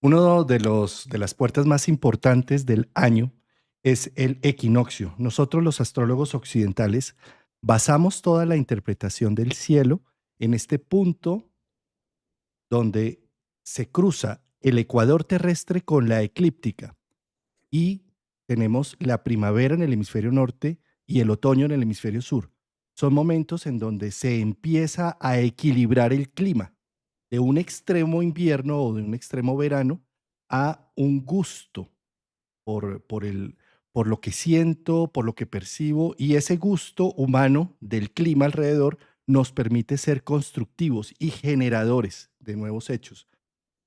Uno de las puertas más importantes del año es el equinoccio. Nosotros, los astrólogos occidentales, basamos toda la interpretación del cielo en este punto donde se cruza el ecuador terrestre con la eclíptica y tenemos la primavera en el hemisferio norte y el otoño en el hemisferio sur. Son momentos en donde se empieza a equilibrar el clima de un extremo invierno o de un extremo verano a un gusto por por lo que siento, por lo que percibo, y ese gusto humano del clima alrededor nos permite ser constructivos y generadores de nuevos hechos,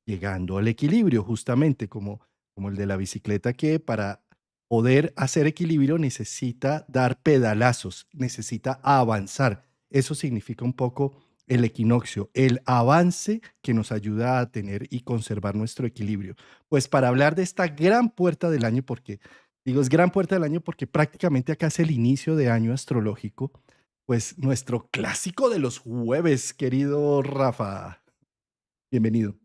llegando al equilibrio, justamente como el de la bicicleta, que para poder hacer equilibrio necesita dar pedalazos, necesita avanzar. Eso significa un poco el equinoccio, el avance que nos ayuda a tener y conservar nuestro equilibrio. Pues para hablar de esta gran puerta del año, porque digo es gran puerta del año porque prácticamente acá es el inicio de año astrológico, pues nuestro clásico de los jueves, querido Rafa. Bienvenido.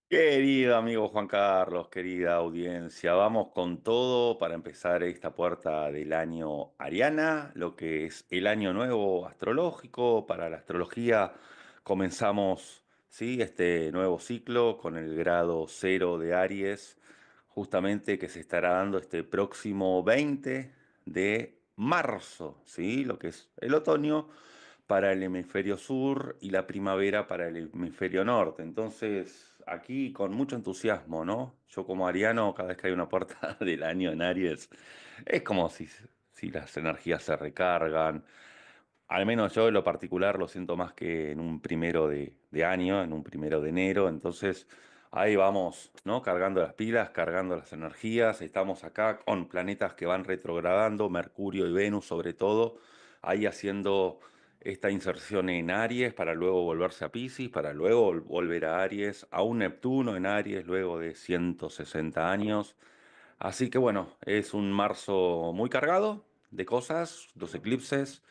Querido amigo Juan Carlos, querida audiencia, vamos con todo para empezar esta puerta del año Ariana, lo que es el año nuevo astrológico. Para la astrología comenzamos, ¿sí?, este nuevo ciclo con el grado cero de Aries, justamente que se estará dando este próximo 20 de marzo, ¿sí?, lo que es el otoño para el hemisferio sur y la primavera para el hemisferio norte. Entonces, aquí con mucho entusiasmo, ¿no? Yo como ariano, cada vez que hay una puerta del año en Aries, es como si las energías se recargan. Al menos yo en lo particular lo siento más que en un primero de año, en un primero de enero. Entonces, ahí vamos, ¿no? Cargando las pilas, cargando las energías. Estamos acá con planetas que van retrogradando, Mercurio y Venus sobre todo, ahí haciendo esta inserción en Aries para luego volverse a Piscis, para luego volver a Aries, a un Neptuno en Aries luego de 160 años. Así que bueno, es un marzo muy cargado de cosas, los eclipses,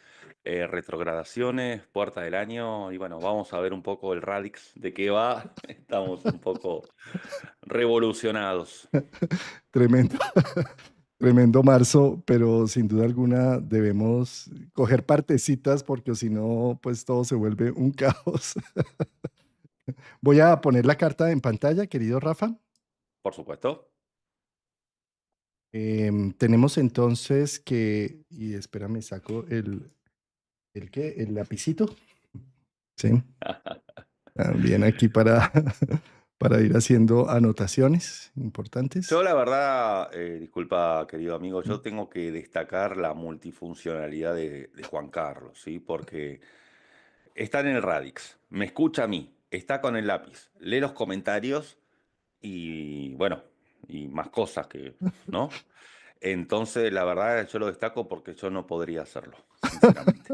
retrogradaciones, puerta del año, y bueno, vamos a ver un poco el radix de qué va. Estamos un poco revolucionados. Tremendo, tremendo marzo, pero sin duda alguna debemos coger partecitas porque o si no, pues todo se vuelve un caos. Voy a poner la carta en pantalla, querido Rafa. Por supuesto. Tenemos entonces que, y espérame, saco ¿el qué? El lapicito. Sí, también aquí para, para ir haciendo anotaciones Yo importantes. la verdad, disculpa querido amigo, yo tengo que destacar la multifuncionalidad de Juan Carlos, ¿sí? Porque está en el Radix, me escucha a mí, está con el lápiz, lee los comentarios y bueno, y más cosas que, ¿no? Entonces, la verdad, yo lo destaco porque yo no podría hacerlo, sinceramente.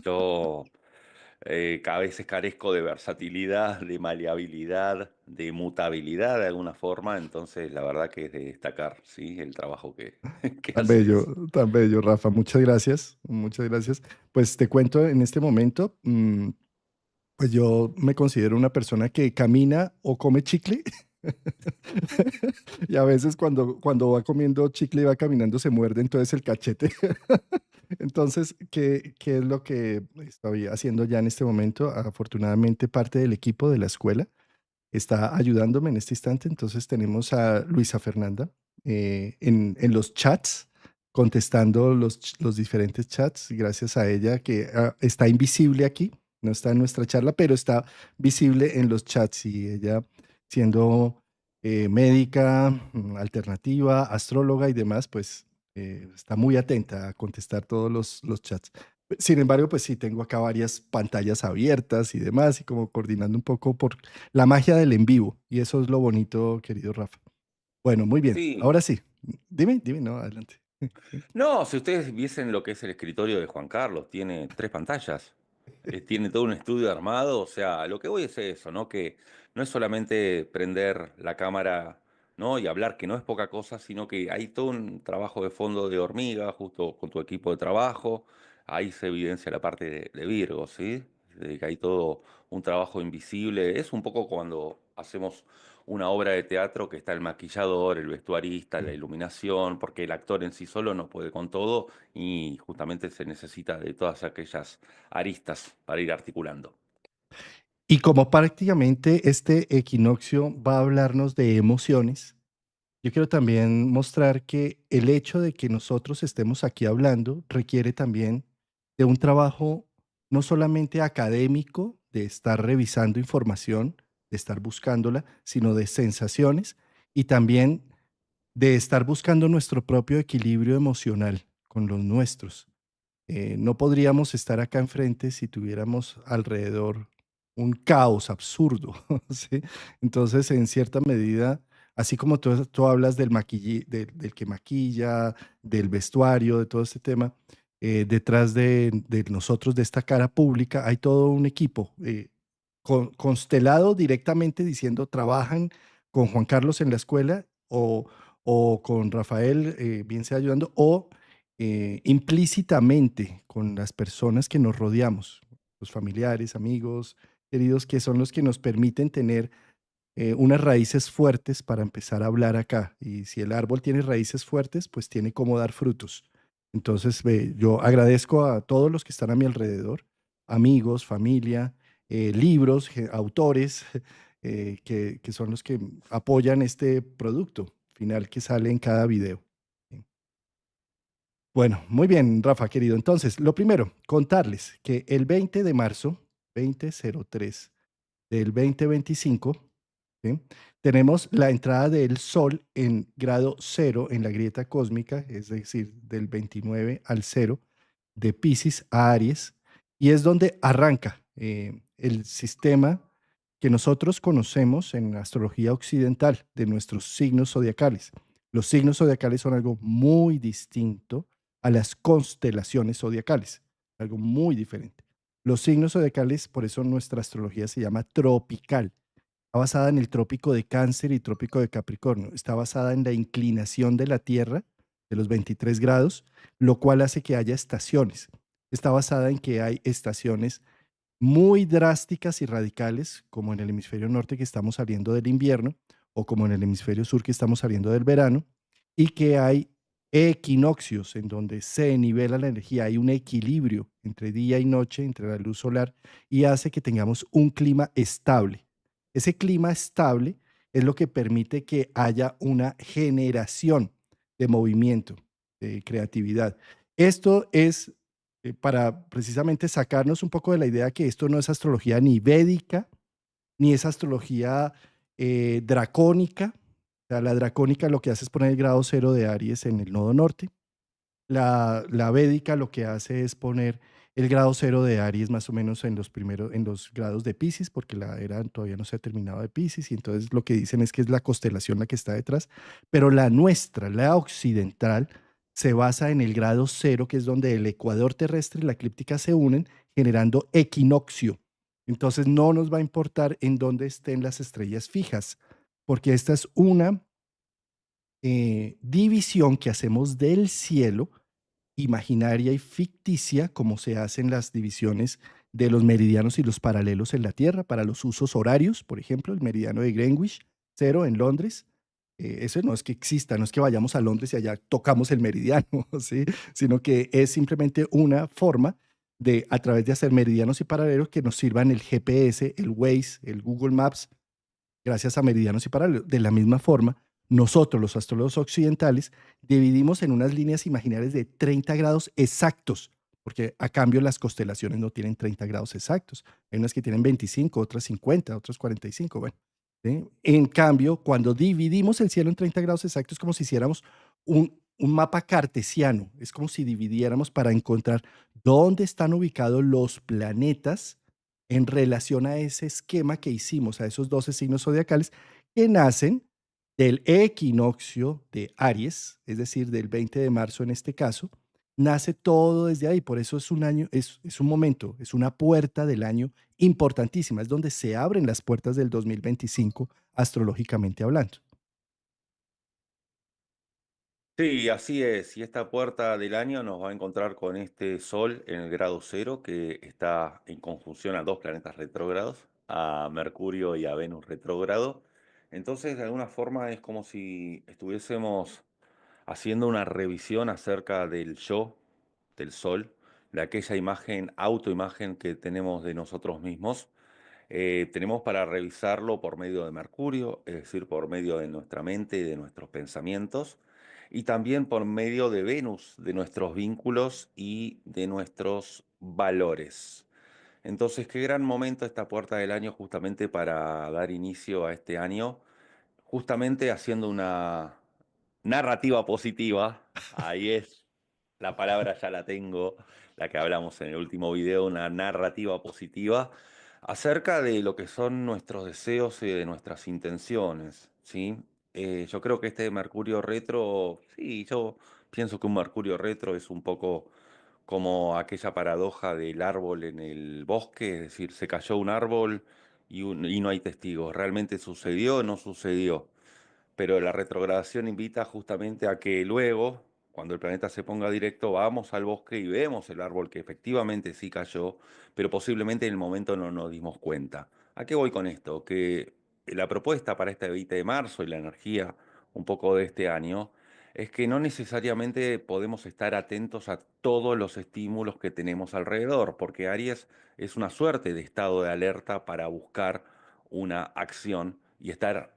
Yo a veces carezco de versatilidad, de maleabilidad, de mutabilidad de alguna forma, entonces la verdad que es de destacar, ¿sí? El trabajo que haces. Tan bello, Rafa. Muchas gracias, muchas gracias. Pues te cuento en este momento, pues yo me considero una persona que camina o come chicle. Y a veces cuando va comiendo chicle y va caminando se muerde entonces el cachete. Entonces, ¿qué es lo que estoy haciendo ya en este momento? Afortunadamente parte del equipo de la escuela está ayudándome en este instante. Entonces tenemos a Luisa Fernanda en los chats, contestando los diferentes chats, gracias a ella que está invisible aquí, no está en nuestra charla, pero está visible en los chats y ella siendo médica, alternativa, astróloga y demás, pues está muy atenta a contestar todos los chats. Sin embargo, pues sí, tengo acá varias pantallas abiertas y demás, y como coordinando un poco por la magia del en vivo, y eso es lo bonito, querido Rafa. Bueno, muy bien. Sí, Ahora sí. Dime, no, adelante. no, si ustedes viesen lo que es el escritorio de Juan Carlos, tiene tres pantallas, tiene todo un estudio armado, o sea, lo que voy es eso, ¿no? Que no es solamente prender la cámara, ¿no? Y hablar, que no es poca cosa, sino que hay todo un trabajo de fondo de hormiga, justo con tu equipo de trabajo, ahí se evidencia la parte de Virgo, ¿sí? De que hay todo un trabajo invisible, es un poco cuando hacemos una obra de teatro que está el maquillador, el vestuarista, la iluminación, porque el actor en sí solo no puede con todo y justamente se necesita de todas aquellas aristas para ir articulando. Y como prácticamente este equinoccio va a hablarnos de emociones, yo quiero también mostrar que el hecho de que nosotros estemos aquí hablando requiere también de un trabajo no solamente académico, de estar revisando información, de estar buscándola, sino de sensaciones y también de estar buscando nuestro propio equilibrio emocional con los nuestros. No podríamos estar acá enfrente si tuviéramos alrededor un caos absurdo, ¿sí? Entonces, en cierta medida, así como tú hablas del que maquilla, del vestuario, de todo este tema, detrás de nosotros, de esta cara pública, hay todo un equipo constelado directamente diciendo trabajan con Juan Carlos en la escuela o con Rafael, bien sea ayudando, o implícitamente con las personas que nos rodeamos, los familiares, amigos, queridos, que son los que nos permiten tener unas raíces fuertes para empezar a hablar acá. Y si el árbol tiene raíces fuertes, pues tiene cómo dar frutos. Entonces, yo agradezco a todos los que están a mi alrededor, amigos, familia, libros, autores, que son los que apoyan este producto final que sale en cada video. Bueno, muy bien, Rafa, querido. Entonces, lo primero, contarles que el 20 de marzo, 2003 del 2025, ¿sí? Tenemos la entrada del Sol en grado cero en la grieta cósmica, es decir, del 29 al cero, de Pisces a Aries, y es donde arranca el sistema que nosotros conocemos en astrología occidental de nuestros signos zodiacales. Los signos zodiacales son algo muy distinto a las constelaciones zodiacales, algo muy diferente. Los signos zodiacales, por eso nuestra astrología se llama tropical. Está basada en el trópico de Cáncer y trópico de Capricornio. Está basada en la inclinación de la Tierra de los 23 grados, lo cual hace que haya estaciones. Está basada en que hay estaciones muy drásticas y radicales, como en el hemisferio norte que estamos saliendo del invierno, o como en el hemisferio sur que estamos saliendo del verano, y que hay equinoccios en donde se nivela la energía, hay un equilibrio entre día y noche, entre la luz solar, y hace que tengamos un clima estable. Ese clima estable es lo que permite que haya una generación de movimiento, de creatividad. Esto es para precisamente sacarnos un poco de la idea que esto no es astrología ni védica, ni es astrología dracónica. O sea, la dracónica lo que hace es poner el grado cero de Aries en el nodo norte. La védica lo que hace es poner el grado cero de Aries más o menos en los primeros, en los grados de Pisces, porque la era todavía no se ha terminado de Pisces, y entonces lo que dicen es que es la constelación la que está detrás, pero la nuestra, la occidental, se basa en el grado cero, que es donde el ecuador terrestre y la eclíptica se unen, generando equinoccio. Entonces no nos va a importar en dónde estén las estrellas fijas, porque esta es una división que hacemos del cielo imaginaria y ficticia, como se hacen las divisiones de los meridianos y los paralelos en la Tierra para los usos horarios, por ejemplo, el meridiano de Greenwich, cero en Londres. Eso no es que exista, no es que vayamos a Londres y allá tocamos el meridiano, ¿sí? Sino que es simplemente una forma de, a través de hacer meridianos y paralelos, que nos sirvan el GPS, el Waze, el Google Maps, gracias a meridianos y paralelos. De la misma forma, nosotros, los astrólogos occidentales, dividimos en unas líneas imaginarias de 30 grados exactos, porque a cambio las constelaciones no tienen 30 grados exactos. Hay unas que tienen 25, otras 50, otras 45. Bueno, ¿sí? En cambio, cuando dividimos el cielo en 30 grados exactos, es como si hiciéramos un mapa cartesiano. Es como si dividiéramos para encontrar dónde están ubicados los planetas en relación a ese esquema que hicimos, a esos 12 signos zodiacales que nacen del equinoccio de Aries, es decir, del 20 de marzo en este caso, nace todo desde ahí. Por eso es un año, es un momento, es una puerta del año importantísima, es donde se abren las puertas del 2025, astrológicamente hablando. Sí, así es. Y esta puerta del año nos va a encontrar con este Sol en el grado cero, que está en conjunción a dos planetas retrógrados, a Mercurio y a Venus retrógrado. Entonces, de alguna forma es como si estuviésemos haciendo una revisión acerca del yo, del sol, de aquella imagen, autoimagen que tenemos de nosotros mismos. Tenemos para revisarlo por medio de Mercurio, es decir, por medio de nuestra mente y de nuestros pensamientos, y también por medio de Venus, de nuestros vínculos y de nuestros valores. Entonces, qué gran momento esta puerta del año justamente para dar inicio a este año, justamente haciendo una narrativa positiva. Ahí es, la palabra ya la tengo, la que hablamos en el último video, una narrativa positiva acerca de lo que son nuestros deseos y de nuestras intenciones, ¿sí? Yo creo que este Mercurio retro, sí, yo pienso que un Mercurio retro es un poco como aquella paradoja del árbol en el bosque, es decir, se cayó un árbol y no hay testigos. ¿Realmente sucedió o no sucedió? Pero la retrogradación invita justamente a que luego, cuando el planeta se ponga directo, vamos al bosque y vemos el árbol que efectivamente sí cayó, pero posiblemente en el momento no nos dimos cuenta. ¿A qué voy con esto? Que la propuesta para este 20 de marzo y la energía un poco de este año es que no necesariamente podemos estar atentos a todos los estímulos que tenemos alrededor, porque Aries es una suerte de estado de alerta para buscar una acción y estar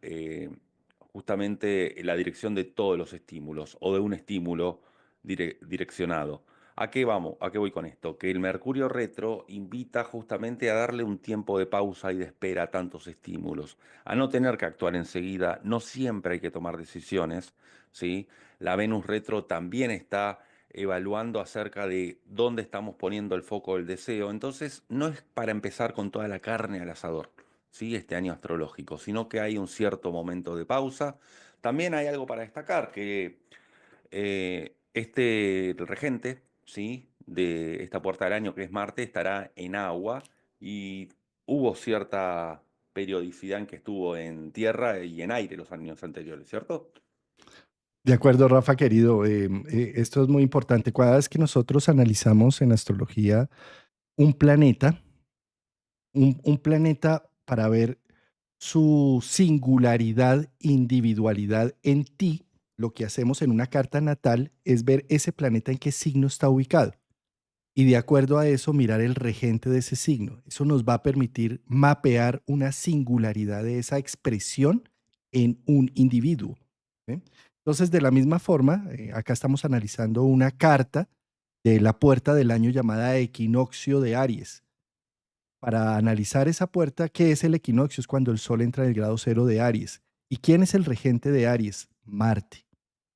justamente en la dirección de todos los estímulos o de un estímulo direccionado. ¿A qué vamos? ¿A qué voy con esto? Que el Mercurio retro invita justamente a darle un tiempo de pausa y de espera a tantos estímulos, a no tener que actuar enseguida, no siempre hay que tomar decisiones, ¿sí? La Venus retro también está evaluando acerca de dónde estamos poniendo el foco del deseo, entonces no es para empezar con toda la carne al asador. ¿Sí? Este año astrológico, sino que hay un cierto momento de pausa. También hay algo para destacar, que este regente, ¿sí? De esta puerta del año, que es Marte, estará en agua y hubo cierta periodicidad en que estuvo en tierra y en aire los años anteriores, ¿cierto? De acuerdo, Rafa, querido, esto es muy importante. Cada vez que nosotros analizamos en astrología un planeta, un planeta para ver su singularidad, individualidad en ti, lo que hacemos en una carta natal es ver ese planeta en qué signo está ubicado y de acuerdo a eso mirar el regente de ese signo. Eso nos va a permitir mapear una singularidad de esa expresión en un individuo. ¿Sí? Entonces, de la misma forma, acá estamos analizando una carta de la puerta del año llamada Equinoccio de Aries. Para analizar esa puerta, ¿qué es el equinoccio? Es cuando el Sol entra en el grado cero de Aries. ¿Y quién es el regente de Aries? Marte.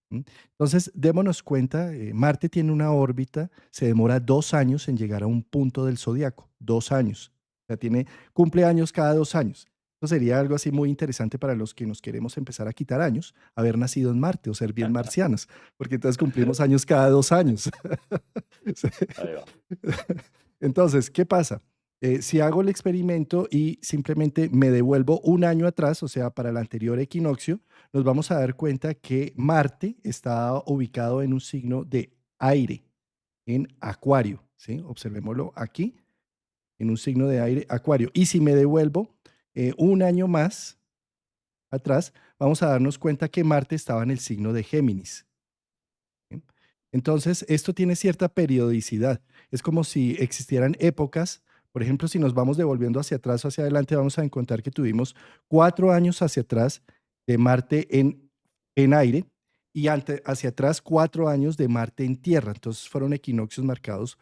¿Mm? Entonces, démonos cuenta, Marte tiene una órbita, se demora 2 años en llegar a un punto del zodiaco, 2 años. O sea, cumple años cada 2 años. Eso sería algo así muy interesante para los que nos queremos empezar a quitar años, haber nacido en Marte o ser bien marcianos, porque entonces cumplimos años cada 2 años. Sí. Ahí va. Entonces, ¿qué pasa? Si hago el experimento y simplemente me devuelvo un año atrás, o sea, para el anterior equinoccio, nos vamos a dar cuenta que Marte está ubicado en un signo de aire, en Acuario, ¿sí? Observémoslo aquí, en un signo de aire, Acuario. Y si me devuelvo un año más atrás, vamos a darnos cuenta que Marte estaba en el signo de Géminis. ¿Sí? Entonces, esto tiene cierta periodicidad. Es como si existieran épocas. Por ejemplo, si nos vamos devolviendo hacia atrás o hacia adelante, vamos a encontrar que tuvimos 4 años hacia atrás de Marte en aire y hacia atrás 4 años de Marte en tierra. Entonces, fueron equinoccios marcados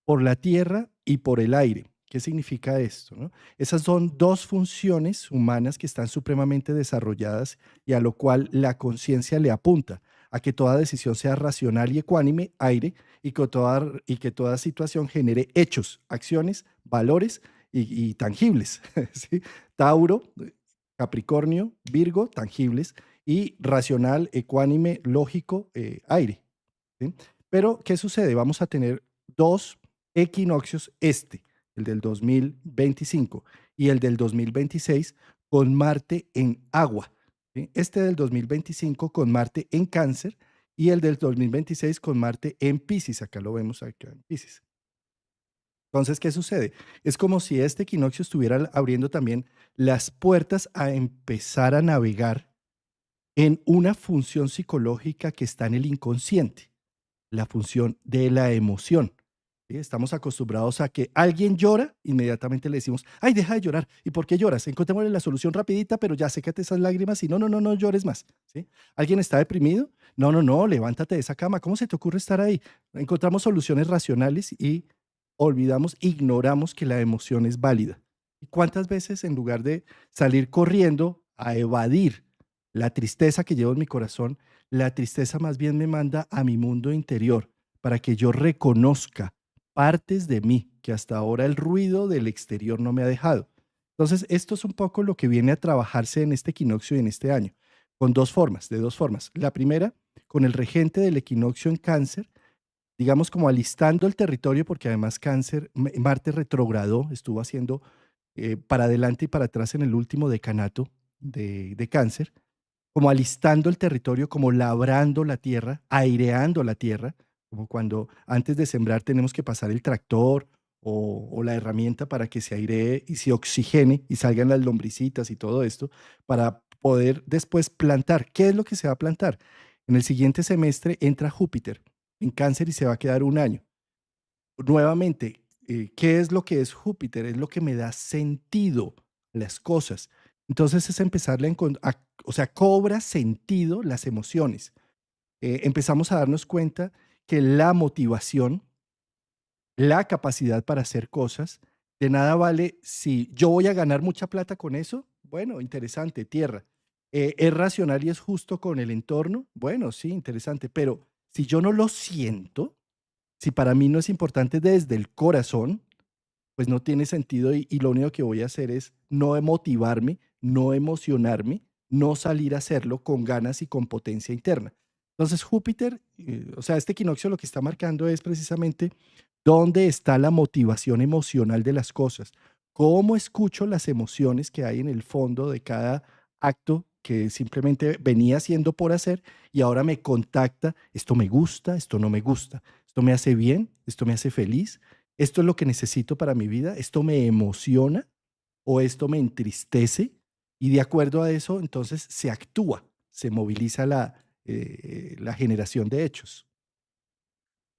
por la tierra y por el aire. ¿Qué significa esto? ¿No? Esas son dos funciones humanas que están supremamente desarrolladas y a lo cual la conciencia le apunta a que toda decisión sea racional y ecuánime, aire, y que toda situación genere hechos, acciones, valores y tangibles. ¿Sí? Tauro, Capricornio, Virgo, tangibles, y racional, ecuánime, lógico, aire. ¿Sí? Pero, ¿qué sucede? Vamos a tener dos equinoccios, el del 2025 y el del 2026, con Marte en agua. ¿Sí? Este del 2025 con Marte en Cáncer y el del 2026 con Marte en Piscis. Acá lo vemos acá en Piscis. Entonces, ¿qué sucede? Es como si este equinoccio estuviera abriendo también las puertas a empezar a navegar en una función psicológica que está en el inconsciente, la función de la emoción. ¿Sí? Estamos acostumbrados a que alguien llora, inmediatamente le decimos, ay, deja de llorar. ¿Y por qué lloras? Encontrémosle la solución rapidita, pero ya sécate esas lágrimas y no, no, no, no llores más. ¿Sí? ¿Alguien está deprimido? No, no, no, levántate de esa cama. ¿Cómo se te ocurre estar ahí? Encontramos soluciones racionales y olvidamos, ignoramos que la emoción es válida. ¿Y cuántas veces en lugar de salir corriendo a evadir la tristeza que llevo en mi corazón, la tristeza más bien me manda a mi mundo interior para que yo reconozca partes de mí que hasta ahora el ruido del exterior no me ha dejado? Entonces, esto es un poco lo que viene a trabajarse en este equinoccio y en este año, con dos formas, de dos formas. La primera, con el regente del equinoccio en cáncer, digamos como alistando el territorio, porque además cáncer, Marte retrogradó, estuvo haciendo para adelante y para atrás en el último decanato de cáncer, como alistando el territorio, como labrando la tierra, aireando la tierra, como cuando antes de sembrar tenemos que pasar el tractor o la herramienta para que se airee y se oxigene y salgan las lombricitas y todo esto, para poder después plantar. ¿Qué es lo que se va a plantar? En el siguiente semestre entra Júpiter en cáncer y se va a quedar un año. Nuevamente, ¿qué es lo que es Júpiter? Es lo que me da sentido a las cosas. Entonces es empezarle o sea, cobra sentido las emociones. Empezamos a darnos cuenta que la motivación, la capacidad para hacer cosas, de nada vale si yo voy a ganar mucha plata con eso. Bueno, interesante, tierra. ¿Es racional y es justo con el entorno? Bueno, sí, interesante. Pero si yo no lo siento, si para mí no es importante desde el corazón, pues no tiene sentido y lo único que voy a hacer es no motivarme, no emocionarme, no salir a hacerlo con ganas y con potencia interna. Entonces Júpiter, o sea, este equinoccio lo que está marcando es precisamente dónde está la motivación emocional de las cosas, cómo escucho las emociones que hay en el fondo de cada acto que simplemente venía haciendo por hacer y ahora me contacta, esto me gusta, esto no me gusta, esto me hace bien, esto me hace feliz, esto es lo que necesito para mi vida, esto me emociona o esto me entristece y de acuerdo a eso entonces se actúa, se moviliza la generación de hechos.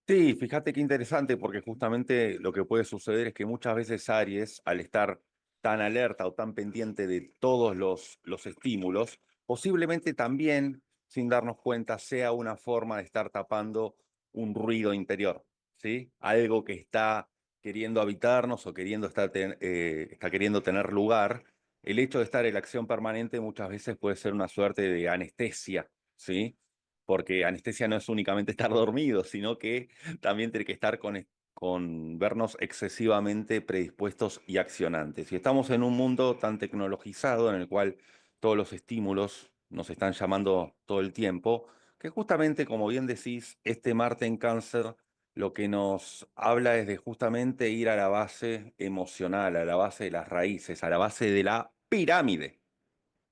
Sí, fíjate qué interesante, porque justamente lo que puede suceder es que muchas veces Aries, al estar tan alerta o tan pendiente de todos los estímulos, posiblemente también, sin darnos cuenta, sea una forma de estar tapando un ruido interior, ¿sí? Algo que está queriendo habitarnos o queriendo está queriendo tener lugar. El hecho de estar en la acción permanente muchas veces puede ser una suerte de anestesia, ¿sí? Porque anestesia no es únicamente estar dormido, sino que también tiene que estar con vernos excesivamente predispuestos y accionantes. Y estamos en un mundo tan tecnologizado en el cual todos los estímulos nos están llamando todo el tiempo, que justamente, como bien decís, este Marte en Cáncer lo que nos habla es de justamente ir a la base emocional, a la base de las raíces, a la base de la pirámide.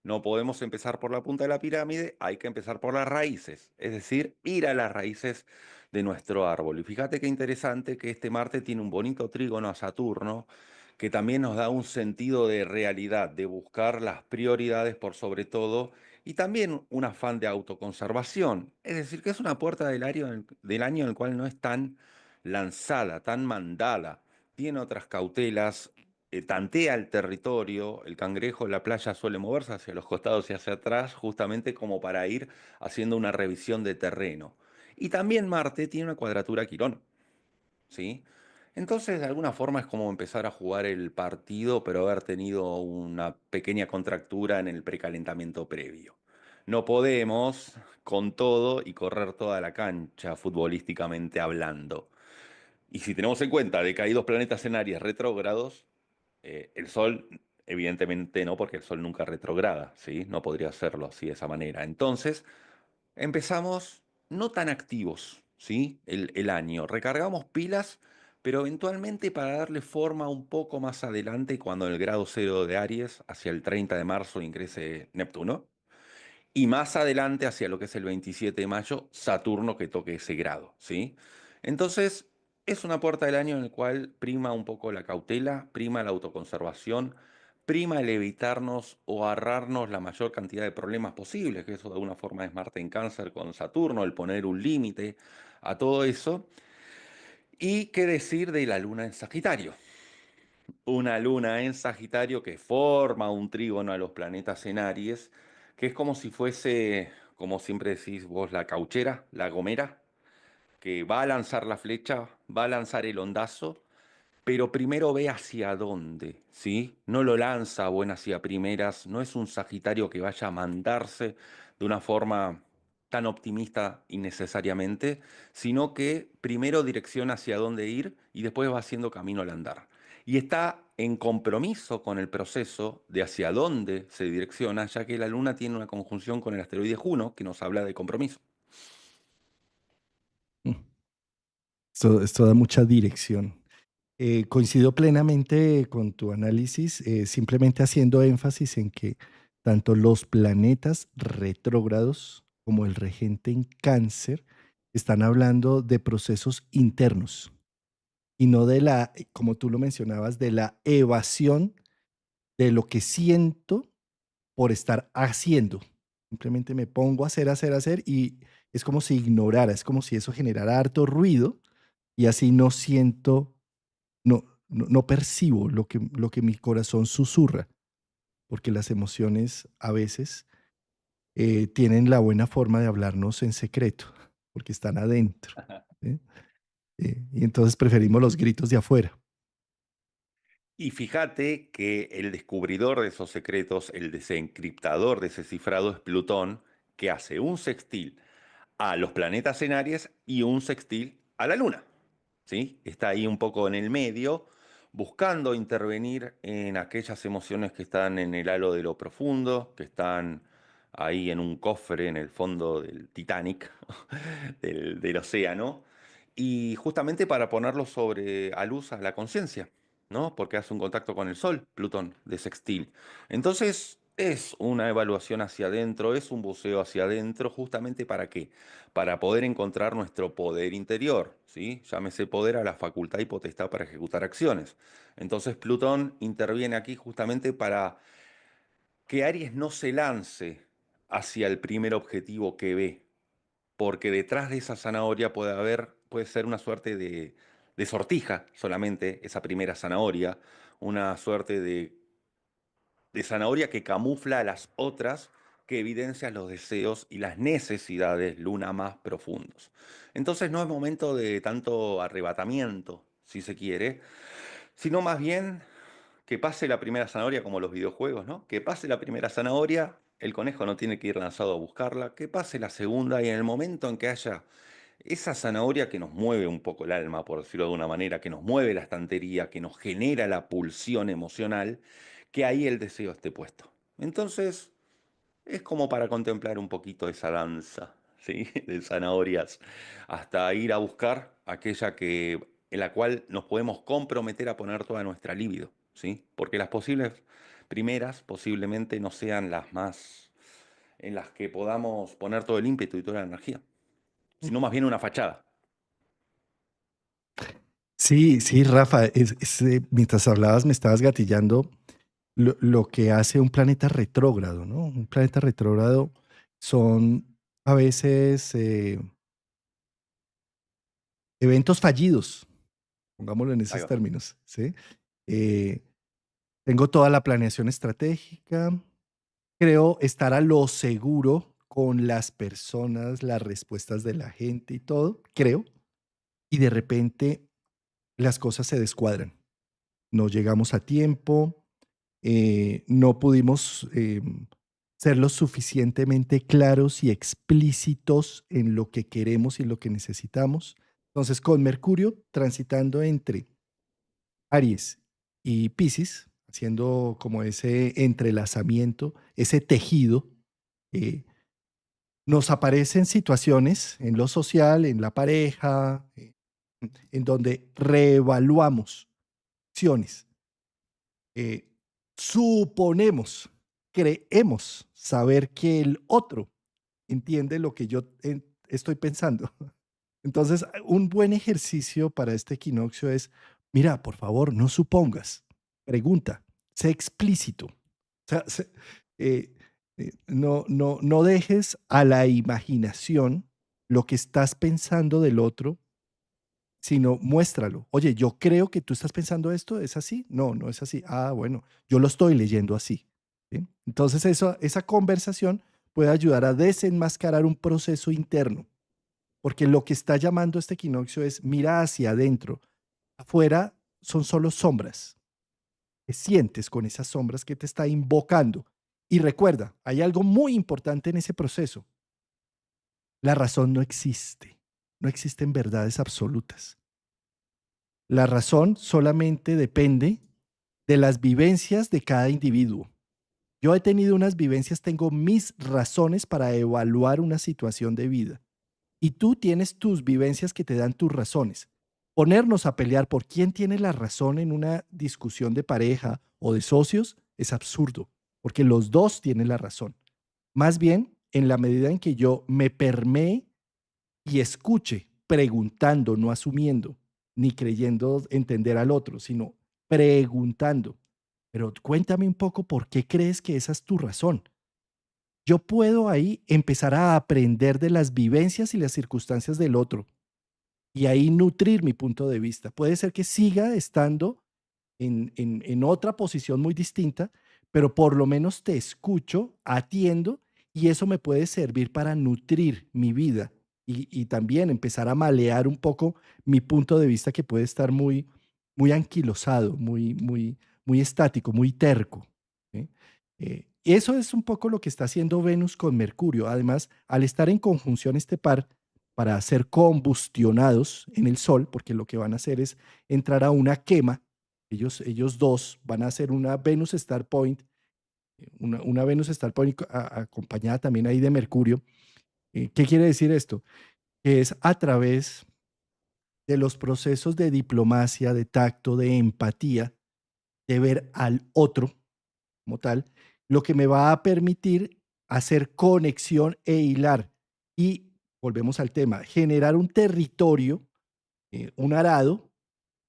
No podemos empezar por la punta de la pirámide, hay que empezar por las raíces, es decir, ir a las raíces de nuestro árbol. Y fíjate qué interesante que este Marte tiene un bonito trígono a Saturno, que también nos da un sentido de realidad, de buscar las prioridades por sobre todo, y también un afán de autoconservación. Es decir, que es una puerta del año en el cual no es tan lanzada, tan mandada. Tiene otras cautelas, tantea el territorio, el cangrejo en la playa suele moverse hacia los costados y hacia atrás, justamente como para ir haciendo una revisión de terreno. Y también Marte tiene una cuadratura a Quirón, ¿sí? Entonces, de alguna forma es como empezar a jugar el partido, pero haber tenido una pequeña contractura en el precalentamiento previo. No podemos con todo y correr toda la cancha futbolísticamente hablando. Y si tenemos en cuenta de que hay dos planetas en Aries retrógrados, el Sol, evidentemente no, porque el Sol nunca retrograda, ¿sí? No podría hacerlo así de esa manera. Entonces, empezamos no tan activos, ¿sí? El año. Recargamos pilas, pero eventualmente para darle forma un poco más adelante, cuando en el grado cero de Aries, hacia el 30 de marzo, ingrese Neptuno. Y más adelante, hacia lo que es el 27 de mayo, Saturno que toque ese grado, ¿sí? Entonces, Es una puerta del año en el cual prima un poco la cautela, prima la autoconservación, prima el evitarnos o ahorrarnos la mayor cantidad de problemas posibles, que eso de alguna forma es Marte en Cáncer con Saturno, el poner un límite a todo eso. Y qué decir de la luna en Sagitario. Una luna en Sagitario que forma un trígono a los planetas en Aries, que es como si fuese, como siempre decís vos, la cauchera, la gomera, que va a lanzar la flecha, va a lanzar el ondazo, pero primero ve hacia dónde, ¿sí? No lo lanza a buenas y a primeras, no es un Sagitario que vaya a mandarse de una forma tan optimista innecesariamente, sino que primero direcciona hacia dónde ir y después va haciendo camino al andar. Y está en compromiso con el proceso de hacia dónde se direcciona, ya que la Luna tiene una conjunción con el asteroide Juno que nos habla de compromiso. Mm, esto da mucha dirección. Coincido plenamente con tu análisis, simplemente haciendo énfasis en que tanto los planetas retrógrados como el regente en cáncer están hablando de procesos internos y no de la, como tú lo mencionabas, de la evasión de lo que siento por estar haciendo. Simplemente me pongo a hacer, hacer, hacer y es como si ignorara, es como si eso generara harto ruido y así no siento, no percibo lo que mi corazón susurra, porque las emociones a veces tienen la buena forma de hablarnos en secreto, porque están adentro. ¿Sí? Y entonces preferimos los gritos de afuera. Y fíjate que el descubridor de esos secretos, el desencriptador de ese cifrado es Plutón, que hace un sextil a los planetas en Aries y un sextil a la Luna. ¿Sí? Está ahí un poco en el medio, buscando intervenir en aquellas emociones que están en el halo de lo profundo, que están ahí en un cofre en el fondo del Titanic, del océano, y justamente para ponerlo sobre a luz a la conciencia, ¿no? Porque hace un contacto con el Sol, Plutón, de sextil. Entonces, es una evaluación hacia adentro, es un buceo hacia adentro, justamente ¿para qué? Para poder encontrar nuestro poder interior, ¿sí? Llámese poder a la facultad y potestad para ejecutar acciones. Entonces, Plutón interviene aquí justamente para que Aries no se lance hacia el primer objetivo que ve, porque detrás de esa zanahoria puede ser una suerte de sortija solamente, esa primera zanahoria, una suerte de zanahoria que camufla a las otras, que evidencia los deseos y las necesidades luna más profundos. Entonces no es momento de tanto arrebatamiento, si se quiere, sino más bien que pase la primera zanahoria como los videojuegos, ¿no? Que pase la primera zanahoria, el conejo no tiene que ir lanzado a buscarla, que pase la segunda y en el momento en que haya esa zanahoria que nos mueve un poco el alma, por decirlo de alguna manera, que nos mueve la estantería, que nos genera la pulsión emocional, que ahí el deseo esté puesto. Entonces, es como para contemplar un poquito esa danza, ¿sí? De zanahorias, hasta ir a buscar aquella en la cual nos podemos comprometer a poner toda nuestra libido, ¿sí? Porque las posibles primeras posiblemente no sean las más en las que podamos poner todo el ímpetu y toda la energía, sino más bien una fachada. Sí, sí, Rafa, mientras hablabas me estabas gatillando lo que hace un planeta retrógrado, ¿no? Un planeta retrógrado son a veces eventos fallidos, pongámoslo en Ahí esos va. términos, ¿sí? Eh, Tengo toda la planeación estratégica, creo estar a lo seguro con las personas, las respuestas de la gente y todo, creo, y de repente las cosas se descuadran. No llegamos a tiempo, no pudimos ser lo suficientemente claros y explícitos en lo que queremos y lo que necesitamos. Entonces, con Mercurio transitando entre Aries y Piscis, haciendo como ese entrelazamiento, ese tejido, eh, nos aparecen situaciones en lo social, en la pareja, en donde reevaluamos acciones. eh, Suponemos, creemos saber que el otro entiende lo que yo estoy pensando. Entonces, un buen ejercicio para este equinoccio es, mira, por favor, no supongas, pregunta, sé explícito. O sea, eh, no dejes a la imaginación lo que estás pensando del otro, sino muéstralo. Oye, yo creo que tú estás pensando esto, ¿es así? No, no es así. Ah, bueno, yo lo estoy leyendo así. ¿Sí? Entonces, esa conversación puede ayudar a desenmascarar un proceso interno, porque lo que está llamando este equinoccio es mira hacia adentro. Afuera son solo sombras. ¿Qué sientes con esas sombras que te está invocando? Y recuerda, hay algo muy importante en ese proceso. La razón no existe. No existen verdades absolutas. La razón solamente depende de las vivencias de cada individuo. Yo he tenido unas vivencias, tengo mis razones para evaluar una situación de vida. Y tú tienes tus vivencias que te dan tus razones. Ponernos a pelear por quién tiene la razón en una discusión de pareja o de socios es absurdo, porque los dos tienen la razón. Más bien, en la medida en que yo me permee y escuche, preguntando, no asumiendo, ni creyendo entender al otro, sino preguntando. Pero cuéntame un poco por qué crees que esa es tu razón. Yo puedo ahí empezar a aprender de las vivencias y las circunstancias del otro y ahí nutrir mi punto de vista. Puede ser que siga estando en otra posición muy distinta, pero por lo menos te escucho, atiendo y eso me puede servir para nutrir mi vida y también empezar a malear un poco mi punto de vista que puede estar muy anquilosado, muy estático, muy terco. ¿Sí? Eso es un poco lo que está haciendo Venus con Mercurio. Además, al estar en conjunción este par, para ser combustionados en el Sol, porque lo que van a hacer es entrar a una quema. Ellos dos van a hacer una Venus Star Point, una Venus Star Point acompañada también ahí de Mercurio. ¿Qué quiere decir esto? Que es a través de los procesos de diplomacia, de tacto, de empatía, de ver al otro como tal, lo que me va a permitir hacer conexión e hilar. Y volvemos al tema, generar un territorio, un arado,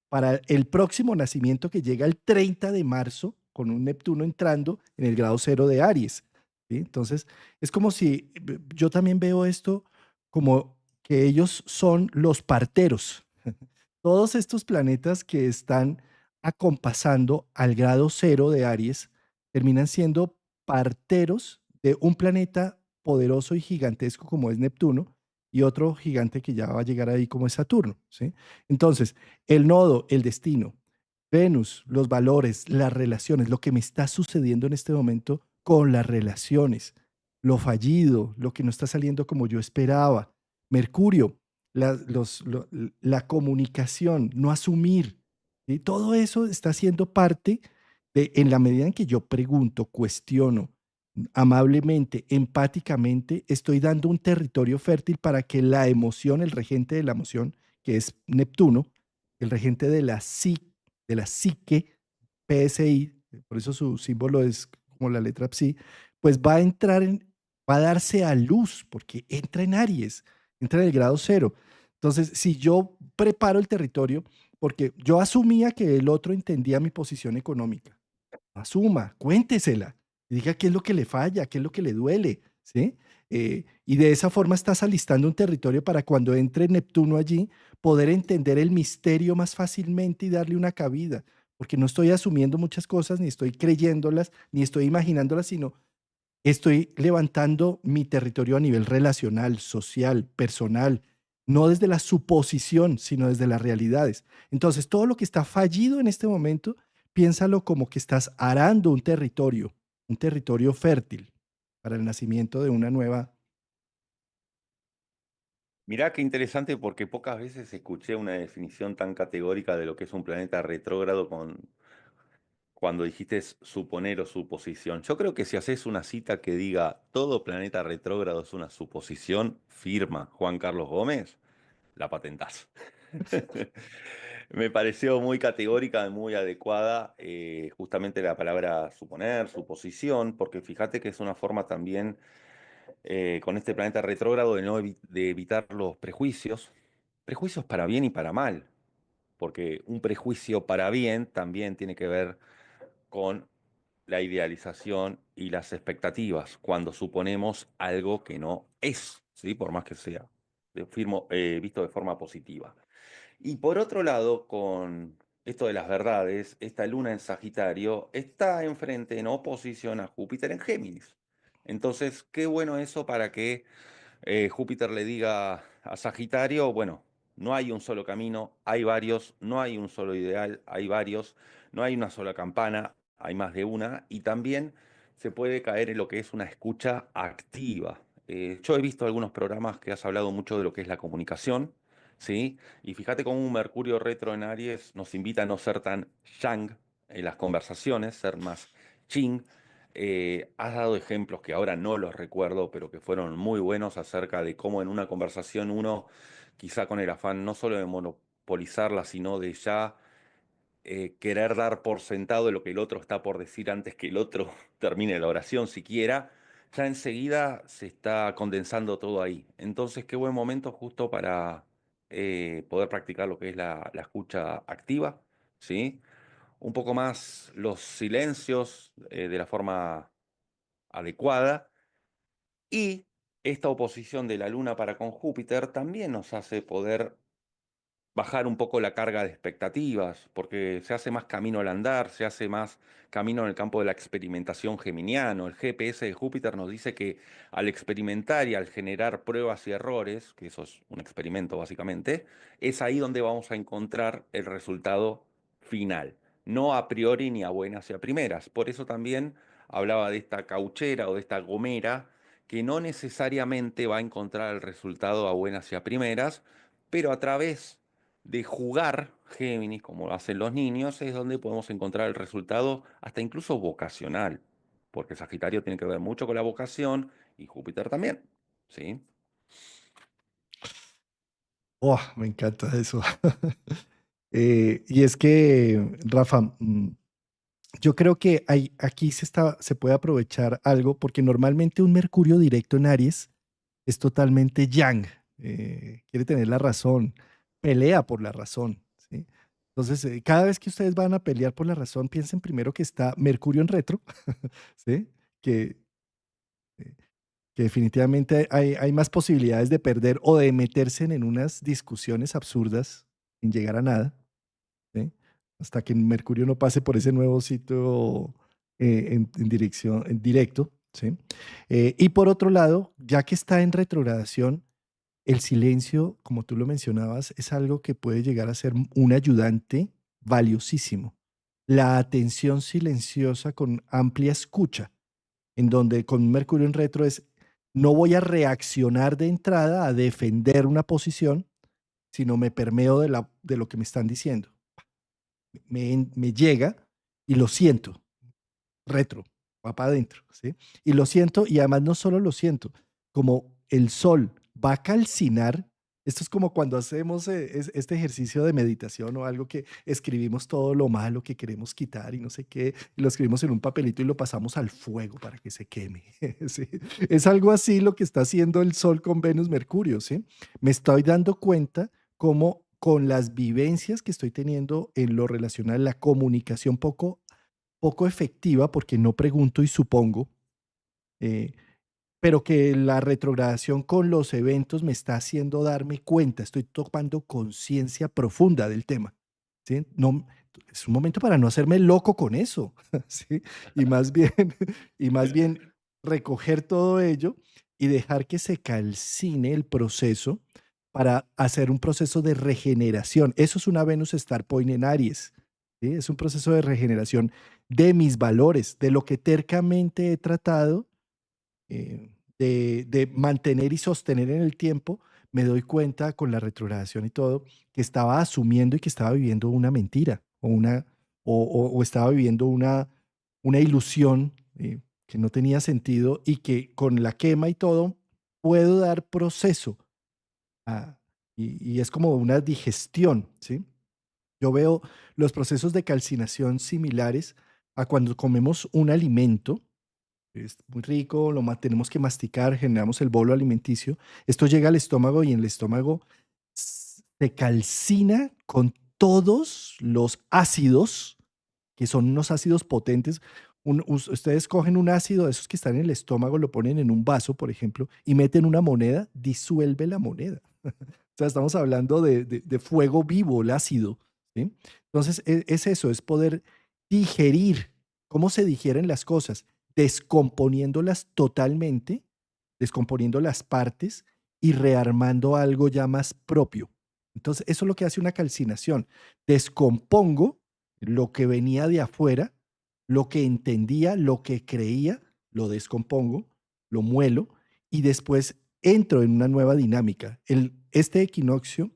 para el próximo nacimiento que llega el 30 de marzo, con un Neptuno entrando en el grado cero de Aries. ¿Sí? Entonces, es como si yo también veo esto como que ellos son los parteros. Todos estos planetas que están acompasando al grado cero de Aries terminan siendo parteros de un planeta poderoso y gigantesco como es Neptuno y otro gigante que ya va a llegar ahí como es Saturno. ¿Sí? Entonces, el nodo, el destino, Venus, los valores, las relaciones, lo que me está sucediendo en este momento con las relaciones, lo fallido, lo que no está saliendo como yo esperaba. Mercurio, la comunicación, no asumir. ¿Sí? Todo eso está siendo parte de, en la medida en que yo pregunto, cuestiono, amablemente, empáticamente, estoy dando un territorio fértil para que la emoción, el regente de la emoción, que es Neptuno, el regente de la psique, PSI, por eso su símbolo es como la letra psi, pues va a darse a luz, porque entra en Aries, entra en el grado cero. Entonces, si yo preparo el territorio, porque yo asumía que el otro entendía mi posición económica, asuma, cuéntesela, diga qué es lo que le falla, qué es lo que le duele, ¿sí? Y de esa forma estás alistando un territorio para cuando entre Neptuno allí, poder entender el misterio más fácilmente y darle una cabida, porque no estoy asumiendo muchas cosas, ni estoy creyéndolas, ni estoy imaginándolas, sino estoy levantando mi territorio a nivel relacional, social, personal, no desde la suposición, sino desde las realidades. Entonces, todo lo que está fallido en este momento, piénsalo como que estás arando un territorio fértil para el nacimiento de una nueva. Mirá qué interesante porque pocas veces escuché una definición tan categórica de lo que es un planeta retrógrado cuando dijiste suponer o suposición. Yo creo que si haces una cita que diga todo planeta retrógrado es una suposición, firma Juan Carlos Gómez, la patentás. Me pareció muy categórica y muy adecuada justamente la palabra suponer, suposición, porque fíjate que es una forma también con este planeta retrógrado de, no de evitar los prejuicios, prejuicios para bien y para mal, porque un prejuicio para bien también tiene que ver con la idealización y las expectativas, cuando suponemos algo que no es, ¿sí? Por más que sea visto de forma positiva. Y por otro lado, con esto de las verdades, esta luna en Sagitario está enfrente en oposición a Júpiter en Géminis. Entonces, qué bueno eso para que Júpiter le diga a Sagitario, bueno, no hay un solo camino, hay varios, no hay un solo ideal, hay varios, no hay una sola campana, hay más de una, y también se puede caer en lo que es una escucha activa. Yo he visto algunos programas que has hablado mucho de lo que es la comunicación, ¿sí? Y fíjate cómo un Mercurio retro en Aries nos invita a no ser tan yang en las conversaciones, ser más yin. Has dado ejemplos que ahora no los recuerdo, pero que fueron muy buenos acerca de cómo en una conversación uno, quizá con el afán no solo de monopolizarla, sino de ya querer dar por sentado lo que el otro está por decir antes que el otro termine la oración siquiera, ya enseguida se está condensando todo ahí. Entonces, qué buen momento justo para poder practicar lo que es la escucha activa, ¿sí? Un poco más los silencios de la forma adecuada. Y esta oposición de la Luna para con Júpiter también nos hace poder bajar un poco la carga de expectativas, porque se hace más camino al andar, se hace más camino en el campo de la experimentación geminiano. El GPS de Júpiter nos dice que al experimentar y al generar pruebas y errores, que eso es un experimento básicamente, es ahí donde vamos a encontrar el resultado final, no a priori ni a buenas y a primeras. Por eso también hablaba de esta cauchera o de esta gomera que no necesariamente va a encontrar el resultado a buenas y a primeras, pero a través de jugar Géminis, como lo hacen los niños, es donde podemos encontrar el resultado hasta incluso vocacional, porque Sagitario tiene que ver mucho con la vocación y Júpiter también, ¿sí? Oh, me encanta eso. Y es que, Rafa, yo creo que aquí se puede aprovechar algo, porque normalmente un Mercurio directo en Aries es totalmente yang, quiere tener la razón, pelea por la razón, ¿sí? Entonces, cada vez que ustedes van a pelear por la razón, piensen primero que está Mercurio en retro, ¿sí? Que, eh, que definitivamente hay más posibilidades de perder o de meterse en unas discusiones absurdas sin llegar a nada, ¿sí? Hasta que Mercurio no pase por ese nuevo sitio en dirección, en directo, ¿sí? Y por otro lado, ya que está en retrogradación, el silencio, como tú lo mencionabas, es algo que puede llegar a ser un ayudante valiosísimo. La atención silenciosa con amplia escucha, en donde con Mercurio en retro es, no voy a reaccionar de entrada a defender una posición, sino me permeo de lo que me están diciendo. Me llega y lo siento, retro, va para adentro, ¿sí? Y lo siento, y además no solo lo siento, como el sol va a calcinar, esto es como cuando hacemos este ejercicio de meditación o algo que escribimos todo lo malo que queremos quitar y no sé qué, y lo escribimos en un papelito y lo pasamos al fuego para que se queme. ¿Sí? Es algo así lo que está haciendo el sol con Venus, Mercurio, ¿sí? Me estoy dando cuenta cómo con las vivencias que estoy teniendo en lo relacional, la comunicación poco efectiva porque no pregunto y supongo, eh, pero que la retrogradación con los eventos me está haciendo darme cuenta, estoy tomando conciencia profunda del tema, ¿sí? No, es un momento para no hacerme loco con eso, ¿sí? Y más bien, y más bien recoger todo ello y dejar que se calcine el proceso para hacer un proceso de regeneración. Eso es una Venus Star Point en Aries, ¿sí? Es un proceso de regeneración de mis valores, de lo que tercamente he tratado de mantener y sostener en el tiempo. Me doy cuenta con la retrogradación y todo que estaba asumiendo y que estaba viviendo una mentira o estaba viviendo una ilusión que no tenía sentido y que con la quema y todo puedo dar proceso y es como una digestión, ¿sí? Yo veo los procesos de calcinación similares a cuando comemos un alimento, es muy rico, tenemos que masticar, generamos el bolo alimenticio. Esto llega al estómago y en el estómago se se calcina con todos los ácidos, que son unos ácidos potentes. Ustedes cogen un ácido de esos que están en el estómago, lo ponen en un vaso, por ejemplo, y meten una moneda, disuelve la moneda. O sea, estamos hablando de fuego vivo, el ácido, ¿sí? Entonces, es eso, es poder digerir. ¿Cómo se digieren las cosas? Descomponiéndolas totalmente, descomponiendo las partes y rearmando algo ya más propio. Entonces, eso es lo que hace una calcinación. Descompongo lo que venía de afuera, lo que entendía, lo que creía, lo descompongo, lo muelo y después entro en una nueva dinámica. Este equinoccio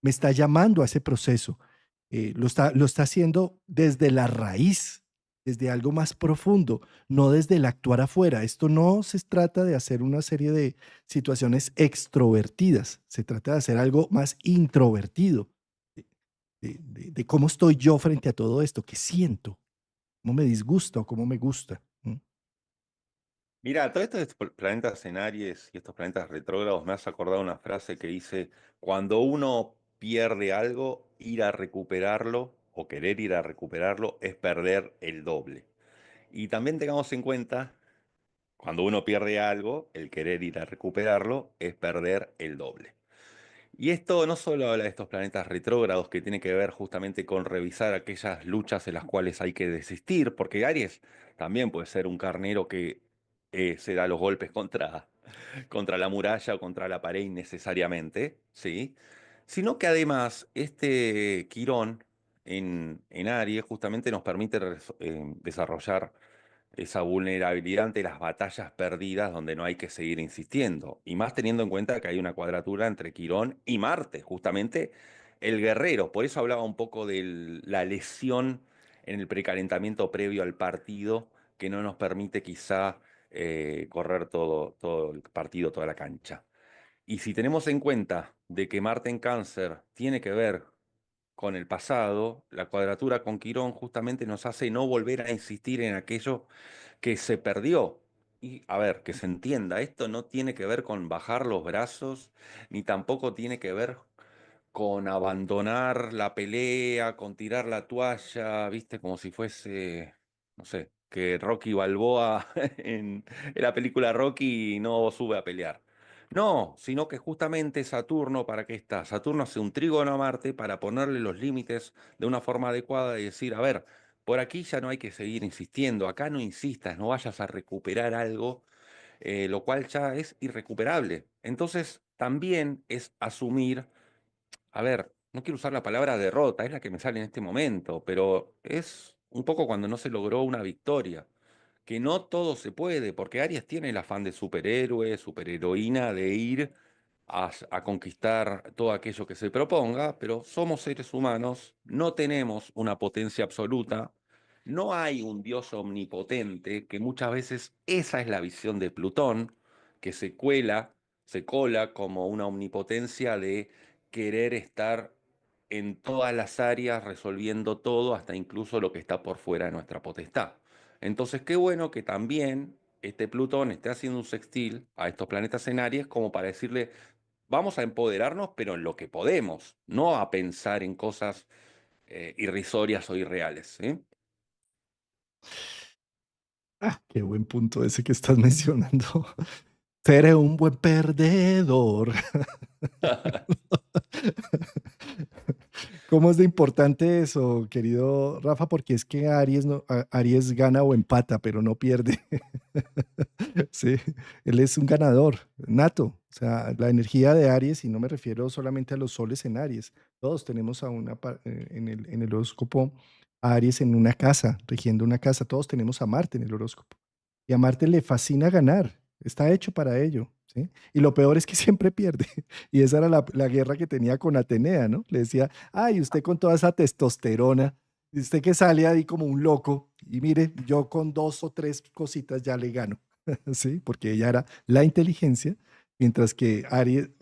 me está llamando a ese proceso. Lo está haciendo desde la raíz, desde algo más profundo, no desde el actuar afuera. Esto no se trata de hacer una serie de situaciones extrovertidas, se trata de hacer algo más introvertido, de cómo estoy yo frente a todo esto, qué siento, cómo me disgusta o cómo me gusta. Mira, todo esto de estos planetas en Aries y estos planetas retrógrados me has acordado una frase que dice, cuando uno pierde algo, ir a recuperarlo o querer ir a recuperarlo es perder el doble. Y también tengamos en cuenta, cuando uno pierde algo, el querer ir a recuperarlo es perder el doble. Y esto no solo habla de estos planetas retrógrados que tiene que ver justamente con revisar aquellas luchas en las cuales hay que desistir, porque Aries también puede ser un carnero que se da los golpes contra la muralla o contra la pared innecesariamente, ¿sí? Sino que además este Quirón en Aries justamente nos permite desarrollar esa vulnerabilidad ante las batallas perdidas donde no hay que seguir insistiendo. Y más teniendo en cuenta que hay una cuadratura entre Quirón y Marte, justamente el guerrero. Por eso hablaba un poco de la lesión en el precalentamiento previo al partido, que no nos permite quizá correr todo el partido, toda la cancha. Y si tenemos en cuenta de que Marte en Cáncer tiene que ver con el pasado, la cuadratura con Quirón justamente nos hace no volver a insistir en aquello que se perdió. Y a ver, que se entienda, esto no tiene que ver con bajar los brazos, ni tampoco tiene que ver con abandonar la pelea, con tirar la toalla, viste, como si fuese, no sé, que Rocky Balboa en la película Rocky no sube a pelear. No, sino que justamente Saturno, ¿para qué está? Saturno hace un trígono a Marte para ponerle los límites de una forma adecuada y decir, a ver, por aquí ya no hay que seguir insistiendo, acá no insistas, no vayas a recuperar algo, lo cual ya es irrecuperable. Entonces, también es asumir, a ver, no quiero usar la palabra derrota, es la que me sale en este momento, pero es un poco cuando no se logró una victoria, que no todo se puede, porque Aries tiene el afán de superhéroe, superheroína, de ir a conquistar todo aquello que se proponga, pero somos seres humanos, no tenemos una potencia absoluta, no hay un Dios omnipotente, que muchas veces esa es la visión de Plutón, que se cola como una omnipotencia de querer estar en todas las áreas resolviendo todo, hasta incluso lo que está por fuera de nuestra potestad. Entonces, qué bueno que también este Plutón esté haciendo un sextil a estos planetas en Aries como para decirle, vamos a empoderarnos, pero en lo que podemos, no a pensar en cosas irrisorias o irreales, ¿sí? Qué buen punto ese que estás mencionando. Seré un buen perdedor. ¿Cómo es de importante eso, querido Rafa? Porque es que Aries, Aries gana o empata, pero no pierde. Sí, él es un ganador nato. O sea, la energía de Aries, y no me refiero solamente a los soles en Aries, todos tenemos en el horóscopo a Aries en una casa, rigiendo una casa, todos tenemos a Marte en el horóscopo. Y a Marte le fascina ganar, está hecho para ello, ¿sí? Y lo peor es que siempre pierde. Y esa era la guerra que tenía con Atenea, ¿no? Le decía, ay, usted con toda esa testosterona, y usted que sale ahí como un loco, y mire, yo con dos o tres cositas ya le gano. ¿Sí? Porque ella era la inteligencia, mientras que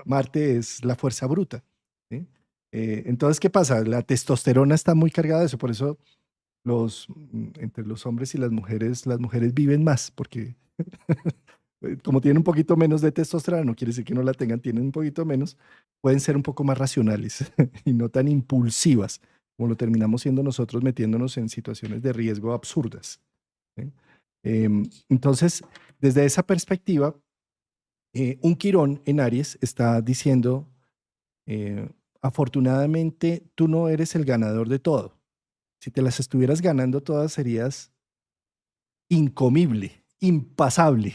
Marte es la fuerza bruta, ¿sí? Entonces, ¿qué pasa? La testosterona está muy cargada de eso, por eso entre los hombres y las mujeres viven más, porque como tienen un poquito menos de testosterona, no quiere decir que no la tengan, tienen un poquito menos, pueden ser un poco más racionales y no tan impulsivas, como lo terminamos siendo nosotros metiéndonos en situaciones de riesgo absurdas. ¿Sí? Entonces, desde esa perspectiva, un Quirón en Aries está diciendo, eh, afortunadamente, tú no eres el ganador de todo. Si te las estuvieras ganando todas, serías incomible, impasable.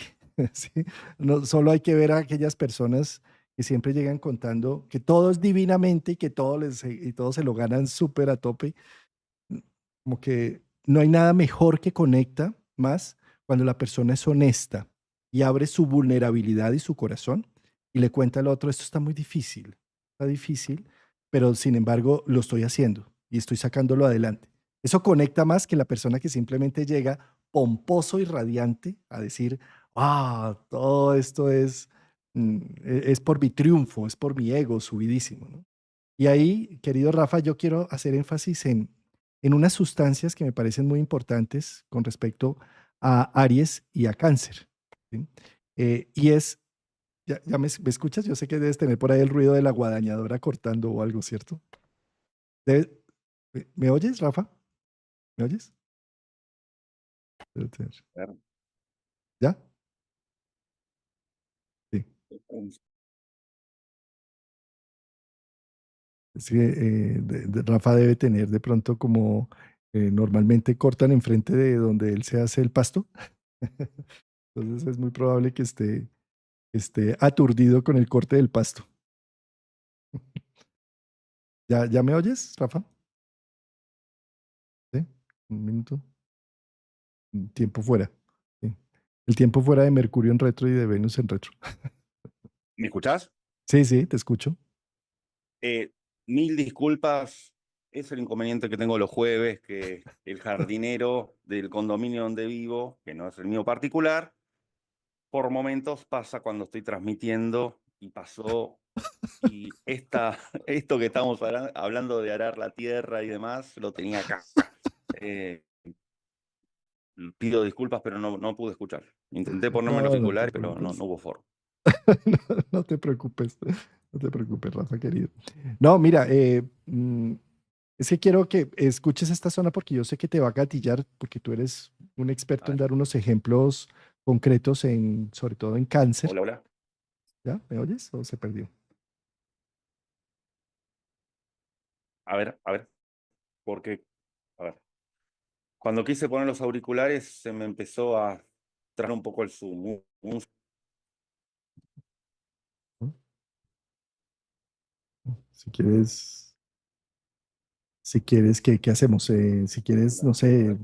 ¿Sí? No, solo hay que ver a aquellas personas que siempre llegan contando que todo es divinamente y que y todo se lo ganan súper a tope. Como que no hay nada mejor que conecta más cuando la persona es honesta y abre su vulnerabilidad y su corazón y le cuenta al otro, esto está difícil, pero sin embargo lo estoy haciendo y estoy sacándolo adelante. Eso conecta más que la persona que simplemente llega pomposo y radiante a decir, todo esto es por mi triunfo, es por mi ego subidísimo, ¿no? Y ahí, querido Rafa, yo quiero hacer énfasis en unas sustancias que me parecen muy importantes con respecto a Aries y a Cáncer. ¿Sí? Y es, ya me escuchas, yo sé que debes tener por ahí el ruido de la guadañadora cortando o algo, ¿cierto? Debe- ¿Me oyes, Rafa? ¿Me oyes? Debe tener- A ver, ¿Ya? Sí. Es que Rafa debe tener de pronto como normalmente cortan enfrente de donde él se hace el pasto. Entonces es muy probable que esté aturdido con el corte del pasto. ¿Ya me oyes, Rafa? ¿Sí? Un minuto. Tiempo fuera. Sí. El tiempo fuera de Mercurio en retro y de Venus en retro. ¿me escuchás? Sí, sí, te escucho. Eh, Mil disculpas, es el inconveniente que tengo los jueves, que el jardinero del condominio donde vivo, que no es el mío particular, por momentos pasa cuando estoy transmitiendo y pasó, y esto que estamos hablando de arar la tierra y demás, lo tenía acá. Eh, Pido disculpas, pero no pude escuchar. Intenté ponerme los No, no te auriculares, pero preocupes. no hubo forma. No te preocupes. No te preocupes, Rafa, querido. No, mira, es que quiero que escuches esta zona porque yo sé que te va a gatillar, porque tú eres un A experto en ver, dar unos ejemplos concretos sobre todo en cáncer. hola, hola. ¿Ya? ¿Me oyes o se perdió? A ver, porque, a ver, cuando quise poner los auriculares se me empezó a traer un poco el zoom. ¿No? Si quieres, ¿qué hacemos? Si quieres, no A sé,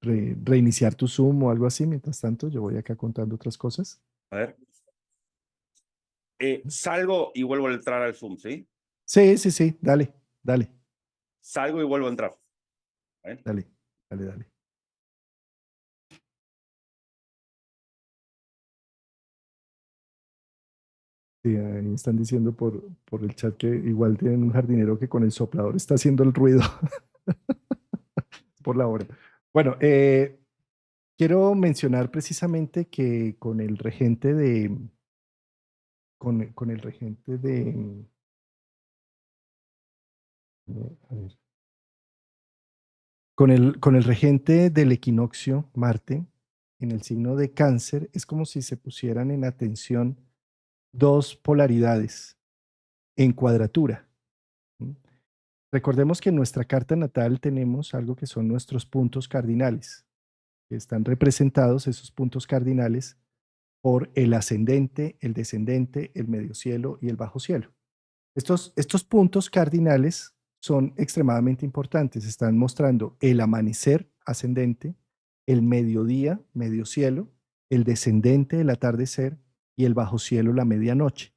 ver, reiniciar tu Zoom o algo así, mientras tanto, yo voy acá contando otras cosas. a ver. Salgo y vuelvo a entrar al Zoom, ¿sí? Sí, sí, sí, dale, dale, Salgo y vuelvo a entrar. ¿Eh? dale, dale, dale. Sí, ahí están diciendo por el chat que igual tienen un jardinero que con el soplador está haciendo el ruido por la hora. Bueno, quiero mencionar precisamente que con el regente de, a ver, con el regente del equinoccio, Marte, en el signo de Cáncer, es como si se pusieran en atención dos polaridades en cuadratura. ¿Sí? Recordemos que en nuestra carta natal tenemos algo que son nuestros puntos cardinales, que están representados esos puntos cardinales por el ascendente, el descendente, el medio cielo y el bajo cielo. Estos puntos cardinales son extremadamente importantes. Están mostrando el amanecer ascendente, el mediodía, medio cielo, el descendente, el atardecer y el bajo cielo, la medianoche.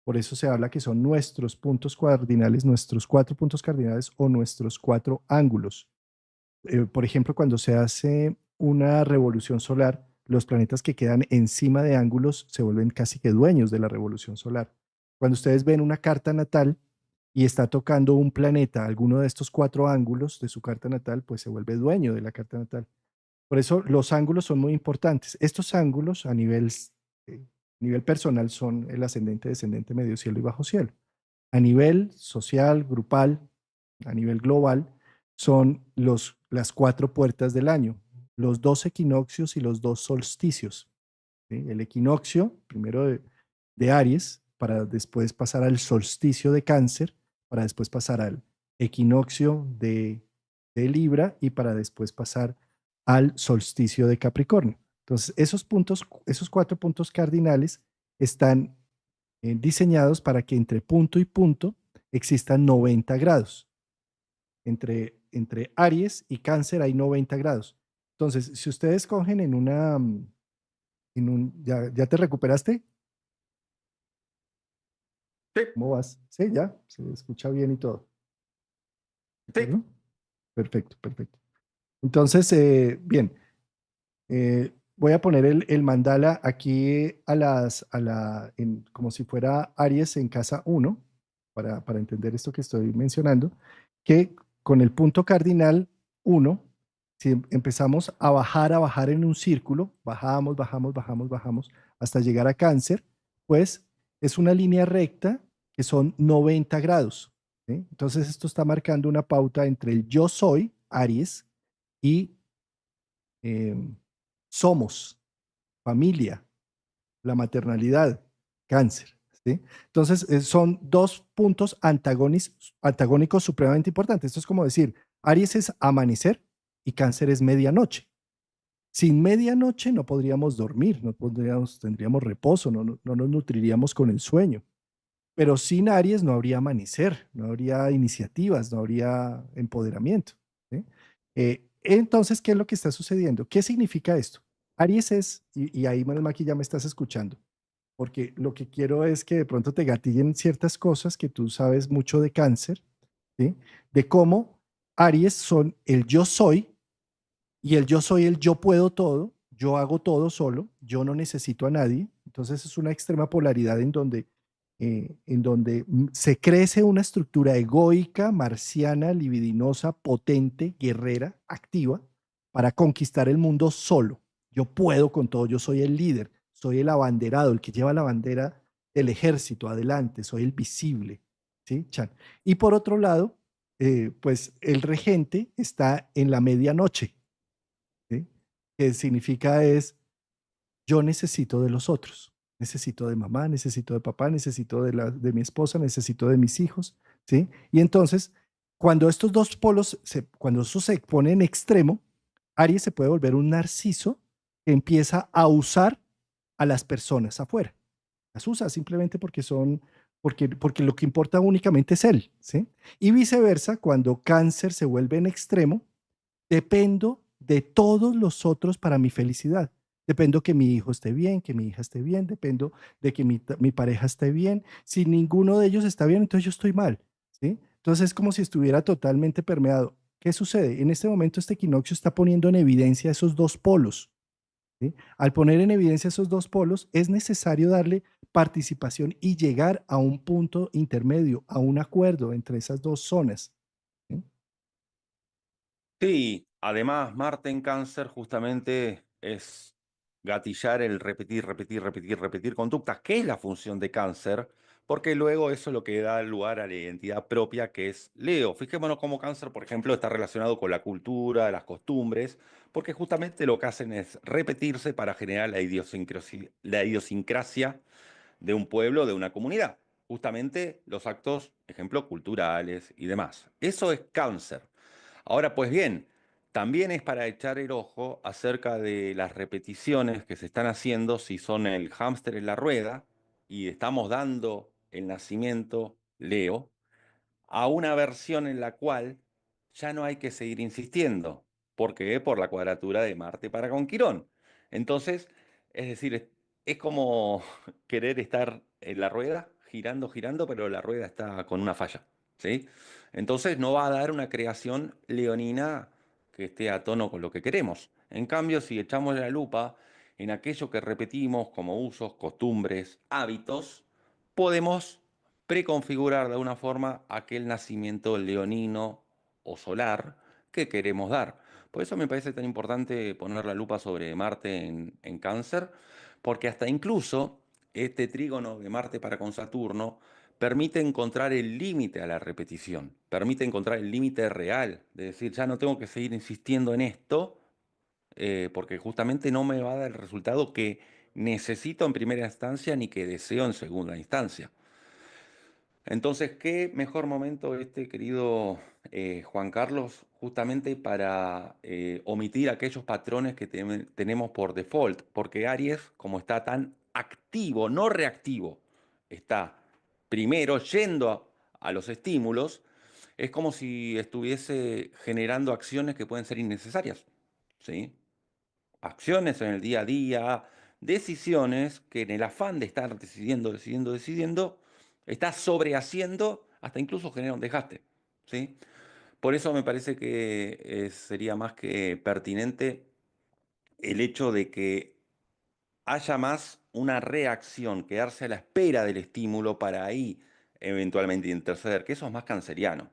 Por eso se habla que son nuestros puntos cardinales, nuestros cuatro puntos cardinales o nuestros cuatro ángulos. Por ejemplo, cuando se hace una revolución solar, los planetas que quedan encima de ángulos se vuelven casi que dueños de la revolución solar. Cuando ustedes ven una carta natal y está tocando un planeta, alguno de estos cuatro ángulos de su carta natal, pues se vuelve dueño de la carta natal. Por eso los ángulos son muy importantes. Estos ángulos a nivel A nivel personal son el ascendente, descendente, medio cielo y bajo cielo. A nivel social, grupal, a nivel global, son las cuatro puertas del año, los dos equinoccios y los dos solsticios. ¿Sí? El equinoccio, primero de Aries, para después pasar al solsticio de Cáncer, para después pasar al equinoccio de Libra y para después pasar al solsticio de Capricornio. Entonces, esos puntos, esos cuatro puntos cardinales están diseñados para que entre punto y punto existan 90 grados. Entre Aries y Cáncer hay 90 grados. Entonces, si ustedes cogen ¿ya te recuperaste? Sí, ¿Cómo vas? Sí, ya, se escucha bien y todo. ¿De sí. acuerdo? Perfecto, perfecto. Entonces, bien, voy a poner el mandala aquí como si fuera Aries en casa uno para entender esto que estoy mencionando, que con el punto cardinal uno, si empezamos a bajar en un círculo, bajamos, bajamos, bajamos, bajamos, hasta llegar a Cáncer, pues es una línea recta que son 90 grados. ¿Sí? Entonces, esto está marcando una pauta entre el yo soy, Aries, y eh, somos, familia, la maternalidad, cáncer. ¿Sí? Entonces, son dos puntos antagónicos supremamente importantes. Esto es como decir, Aries es amanecer y cáncer es medianoche. Sin medianoche no podríamos dormir, tendríamos reposo, no nos nutriríamos con el sueño. Pero sin Aries no habría amanecer, no habría iniciativas, no habría empoderamiento. ¿Sí? Entonces, ¿qué es lo que está sucediendo? ¿Qué significa esto? Aries es, y ahí menos mal que ya me estás escuchando, porque lo que quiero es que de pronto te gatillen ciertas cosas que tú sabes mucho de cáncer, ¿sí? De cómo Aries son el yo soy, y el yo soy el yo puedo todo, yo hago todo solo, yo no necesito a nadie. Entonces es una extrema polaridad en donde se crece una estructura egoica, marciana, libidinosa, potente, guerrera, activa, para conquistar el mundo solo. Yo puedo con todo, yo soy el líder, soy el abanderado, el que lleva la bandera del ejército adelante, soy el visible. ¿Sí, Chan? Y por otro lado, pues el regente está en la medianoche, ¿sí? Que significa es, yo necesito de los otros, necesito de mamá, necesito de papá, necesito de mi esposa, necesito de mis hijos, ¿sí? Y entonces, cuando estos dos polos, cuando eso se pone en extremo, Aries se puede volver un narciso que empieza a usar a las personas afuera. Las usa simplemente porque lo que importa únicamente es él, ¿sí? Y viceversa, cuando cáncer se vuelve en extremo, dependo de todos los otros para mi felicidad. Dependo que mi hijo esté bien, que mi hija esté bien, dependo de que mi pareja esté bien. Si ninguno de ellos está bien, entonces yo estoy mal, ¿sí? Entonces es como si estuviera totalmente permeado. ¿Qué sucede? En este momento este equinoccio está poniendo en evidencia esos dos polos, ¿sí? Al poner en evidencia esos dos polos, es necesario darle participación y llegar a un punto intermedio, a un acuerdo entre esas dos zonas, ¿sí? Sí, además Marte en Cáncer justamente es gatillar el repetir, repetir, repetir, repetir conductas, que es la función de Cáncer, porque luego eso es lo que da lugar a la identidad propia que es Leo. Fijémonos cómo Cáncer, por ejemplo, está relacionado con la cultura, las costumbres, porque justamente lo que hacen es repetirse para generar la idiosincrasia de un pueblo, de una comunidad. Justamente los actos, ejemplo, culturales y demás. Eso es Cáncer. Ahora, pues bien, también es para echar el ojo acerca de las repeticiones que se están haciendo, si son el hámster en la rueda y estamos dando el nacimiento, Leo, a una versión en la cual ya no hay que seguir insistiendo. ¿Por qué? Por la cuadratura de Marte para con Quirón. Entonces, es decir, es como querer estar en la rueda, girando, girando, pero la rueda está con una falla, ¿sí? Entonces no va a dar una creación leonina que esté a tono con lo que queremos. En cambio, si echamos la lupa en aquello que repetimos como usos, costumbres, hábitos, podemos preconfigurar de alguna forma aquel nacimiento leonino o solar que queremos dar. Por eso me parece tan importante poner la lupa sobre Marte en Cáncer, porque hasta incluso este trígono de Marte para con Saturno permite encontrar el límite a la repetición, permite encontrar el límite real, de decir, ya no tengo que seguir insistiendo en esto, porque justamente no me va a dar el resultado que necesito en primera instancia ni que deseo en segunda instancia. Entonces, qué mejor momento este, querido Juan Carlos, justamente para omitir aquellos patrones que tenemos por default, porque Aries, como está tan activo, no reactivo, está primero yendo a los estímulos, es como si estuviese generando acciones que pueden ser innecesarias, ¿sí? Acciones en el día a día, decisiones que en el afán de estar decidiendo, está sobrehaciendo, hasta incluso genera un desgaste, ¿sí? Por eso me parece que sería más que pertinente el hecho de que haya más una reacción, quedarse a la espera del estímulo para ahí eventualmente interceder, que eso es más canceriano.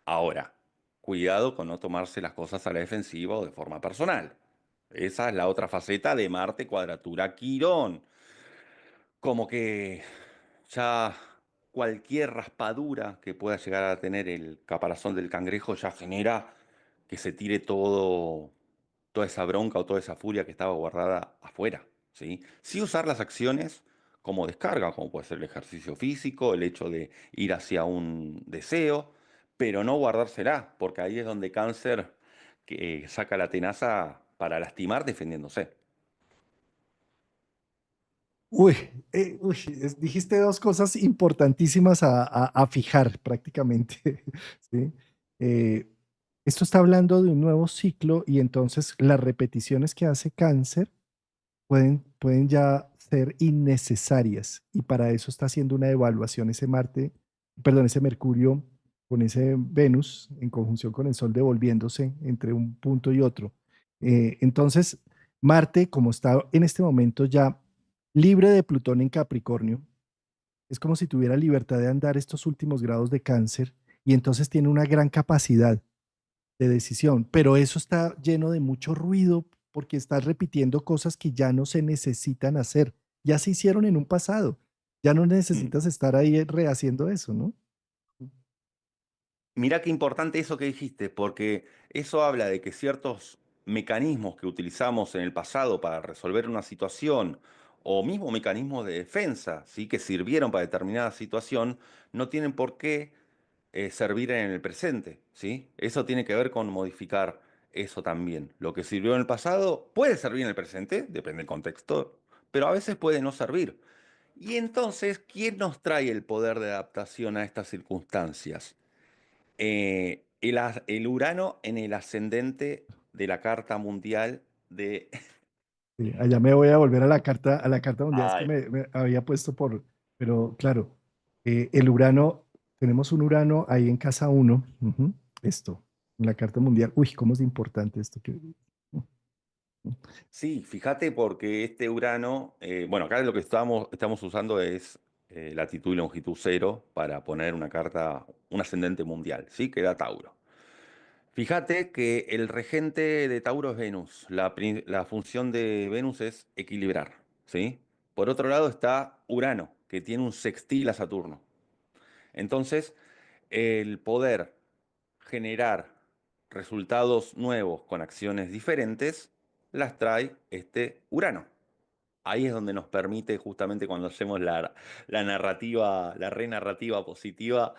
Ahora, cuidado con no tomarse las cosas a la defensiva o de forma personal. Esa es la otra faceta de Marte cuadratura Quirón. Como que ya cualquier raspadura que pueda llegar a tener el caparazón del cangrejo ya genera que se tire toda esa bronca o toda esa furia que estaba guardada afuera, ¿sí? Sí usar las acciones como descarga, como puede ser el ejercicio físico, el hecho de ir hacia un deseo, pero no guardársela, porque ahí es donde cáncer que saca la tenaza para lastimar defendiéndose. Uy, dijiste dos cosas importantísimas a fijar prácticamente, ¿sí? Eh, Esto está hablando de un nuevo ciclo y entonces las repeticiones que hace cáncer pueden ya ser innecesarias y para eso está haciendo una evaluación ese Marte, perdón, ese Mercurio con ese Venus en conjunción con el Sol devolviéndose entre un punto y otro. Entonces, Marte, como está en este momento ya libre de Plutón en Capricornio, es como si tuviera libertad de andar estos últimos grados de cáncer y entonces tiene una gran capacidad de decisión, pero eso está lleno de mucho ruido porque estás repitiendo cosas que ya no se necesitan hacer, ya se hicieron en un pasado, ya no Mm. necesitas estar ahí rehaciendo eso, ¿no? Mirá qué importante eso que dijiste, porque eso habla de que ciertos mecanismos que utilizamos en el pasado para resolver una situación, o mismo mecanismos de defensa, ¿sí? Que sirvieron para determinada situación, no tienen por qué servir en el presente, ¿sí? Eso tiene que ver con modificar eso también. Lo que sirvió en el pasado puede servir en el presente, depende del contexto, pero a veces puede no servir. Y entonces, ¿quién nos trae el poder de adaptación a estas circunstancias? El Urano en el ascendente de la carta mundial de... Sí, allá me voy a volver a la carta mundial, es que Ay, me había puesto por, pero claro, el Urano, tenemos un Urano ahí en casa uno, ujú, esto, en la carta mundial, uy, cómo es importante esto que... sí, fíjate porque este Urano, bueno, acá lo que estamos usando es latitud y longitud cero para poner una carta, un ascendente mundial, ¿sí? Que da Tauro. Fíjate que el regente de Tauro es Venus. La función de Venus es equilibrar, ¿sí? Por otro lado está Urano, que tiene un sextil a Saturno. Entonces, el poder generar resultados nuevos con acciones diferentes las trae este Urano. Ahí es donde nos permite, justamente cuando hacemos la narrativa, la renarrativa positiva,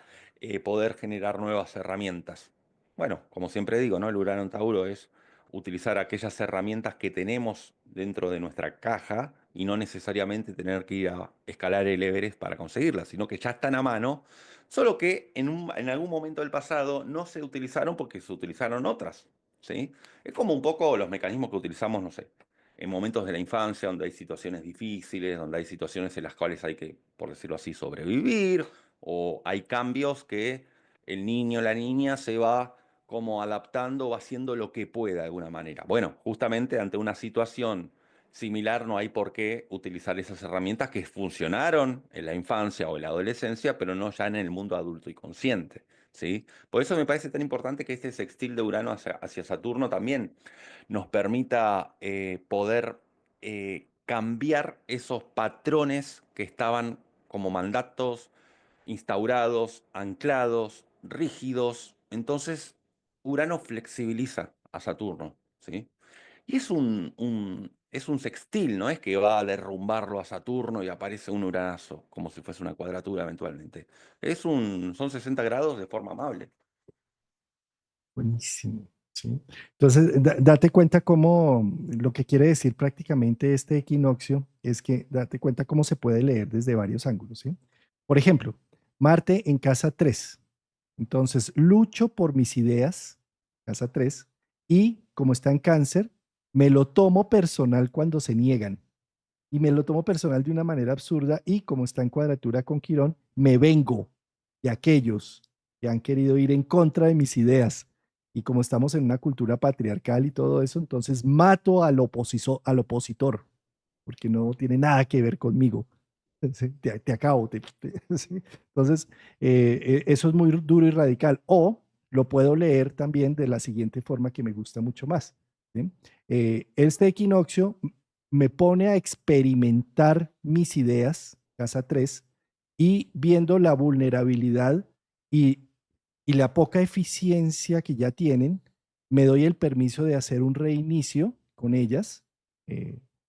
poder generar nuevas herramientas. Bueno, como siempre digo, ¿no? El Urano en Tauro es utilizar aquellas herramientas que tenemos dentro de nuestra caja y no necesariamente tener que ir a escalar el Everest para conseguirlas, sino que ya están a mano, solo que en algún momento del pasado no se utilizaron porque se utilizaron otras, ¿sí? Es como un poco los mecanismos que utilizamos, no sé, en momentos de la infancia donde hay situaciones difíciles, donde hay situaciones en las cuales hay que, por decirlo así, sobrevivir, o hay cambios que el niño o la niña se va como adaptando o haciendo lo que pueda de alguna manera. Bueno, justamente ante una situación similar no hay por qué utilizar esas herramientas que funcionaron en la infancia o en la adolescencia, pero no ya en el mundo adulto y consciente, ¿sí? Por eso me parece tan importante que este sextil de Urano hacia Saturno también nos permita poder cambiar esos patrones que estaban como mandatos instaurados, anclados, rígidos. Entonces, Urano flexibiliza a Saturno, ¿sí? Y es un sextil, no es que va a derrumbarlo a Saturno y aparece un Uranazo, como si fuese una cuadratura eventualmente. Son 60 grados de forma amable. Buenísimo. ¿Sí? Entonces, date cuenta cómo lo que quiere decir prácticamente este equinoccio es que date cuenta cómo se puede leer desde varios ángulos. ¿Sí? Por ejemplo, Marte en casa 3. Entonces, lucho por mis ideas, casa 3, y como está en cáncer, me lo tomo personal cuando se niegan. Y me lo tomo personal de una manera absurda y como está en cuadratura con Quirón, me vengo de aquellos que han querido ir en contra de mis ideas. Y como estamos en una cultura patriarcal y todo eso, entonces mato al opositor, porque no tiene nada que ver conmigo. Sí, te acabo. Sí. Entonces, eso es muy duro y radical. O lo puedo leer también de la siguiente forma que me gusta mucho más. ¿Sí? Este equinoccio me pone a experimentar mis ideas, casa 3 y viendo la vulnerabilidad y, y la poca eficiencia que ya tienen, me doy el permiso de hacer un reinicio con ellas,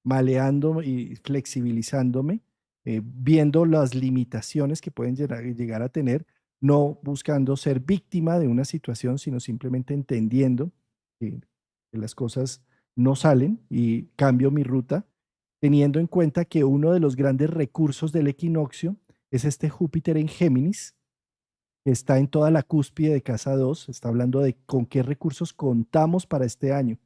maleando y flexibilizándome, viendo las limitaciones que pueden llegar a tener, no buscando ser víctima de una situación, sino simplemente entendiendo que las cosas no salen y cambio mi ruta, teniendo en cuenta que uno de los grandes recursos del equinoccio es este Júpiter en Géminis, que está en toda la cúspide de casa 2, está hablando de con qué recursos contamos para este año.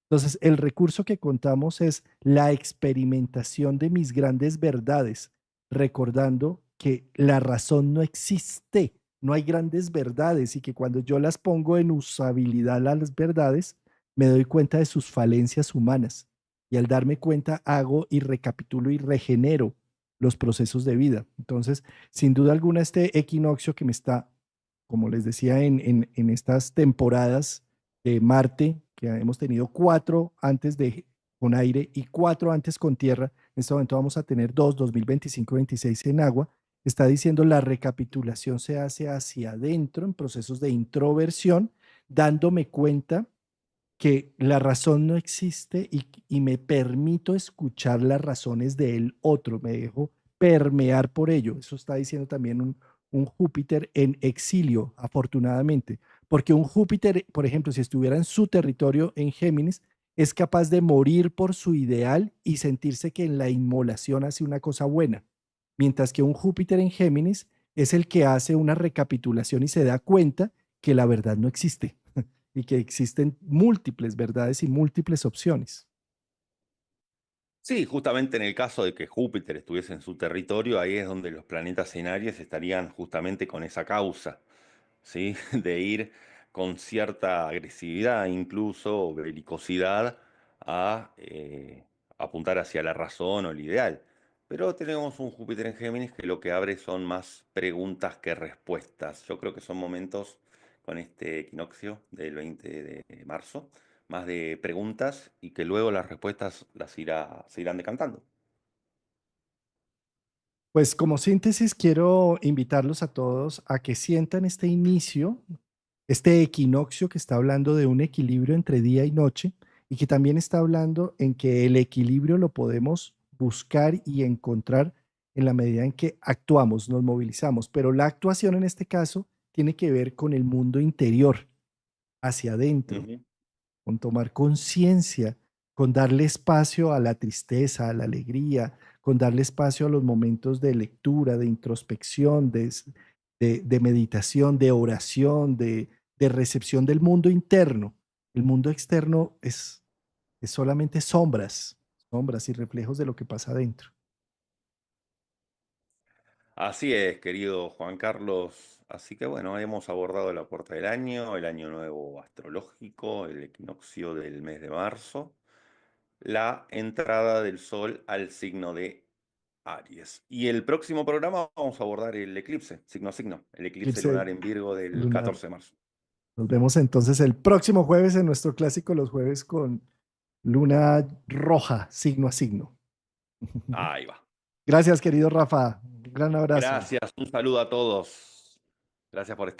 Entonces, el recurso que contamos es la experimentación de mis grandes verdades, recordando que la razón no existe, no hay grandes verdades y que cuando yo las pongo en usabilidad las verdades, me doy cuenta de sus falencias humanas. Y al darme cuenta, hago y recapitulo y regenero los procesos de vida. Entonces, sin duda alguna, este equinoccio que me está, como les decía, en estas temporadas de Marte, que hemos tenido 4 antes con aire y 4 antes con tierra, en este momento vamos a tener 2, 2025, 26 en agua, está diciendo la recapitulación se hace hacia adentro en procesos de introversión, dándome cuenta que la razón no existe y me permito escuchar las razones del otro, me dejo permear por ello. Eso está diciendo también un Júpiter en exilio, afortunadamente, porque un Júpiter, por ejemplo, si estuviera en su territorio en Géminis, es capaz de morir por su ideal y sentirse que en la inmolación hace una cosa buena, mientras que un Júpiter en Géminis es el que hace una recapitulación y se da cuenta que la verdad no existe y que existen múltiples verdades y múltiples opciones. Sí, justamente en el caso de que Júpiter estuviese en su territorio, ahí es donde los planetas en Aries estarían justamente con esa causa, ¿sí? De ir con cierta agresividad, incluso o belicosidad, a apuntar hacia la razón o el ideal. Pero tenemos un Júpiter en Géminis que lo que abre son más preguntas que respuestas. Yo creo que son momentos con este equinoccio del 20 de marzo, más de preguntas y que luego las respuestas se irán decantando. Pues como síntesis, quiero invitarlos a todos a que sientan este inicio, este equinoccio que está hablando de un equilibrio entre día y noche y que también está hablando en que el equilibrio lo podemos buscar y encontrar en la medida en que actuamos, nos movilizamos, pero la actuación en este caso tiene que ver con el mundo interior, hacia adentro, Ujú. con tomar conciencia, con darle espacio a la tristeza, a la alegría, con darle espacio a los momentos de lectura, de introspección, de meditación, de oración, de recepción del mundo interno. El mundo externo es solamente sombras, sombras y reflejos de lo que pasa adentro. Así es, querido Juan Carlos. Así que bueno, hemos abordado la puerta del año, el año nuevo astrológico, el equinoccio del mes de marzo, la entrada del sol al signo de Aries. Y el próximo programa vamos a abordar el eclipse, signo a signo, el eclipse Eclipse lunar en Virgo del lunar. 14 de marzo. Nos vemos entonces el próximo jueves en nuestro clásico Los Jueves con luna roja, signo a signo. Ahí va. Gracias, querido Rafa. Un gran abrazo. Gracias, un saludo a todos. Gracias por estar.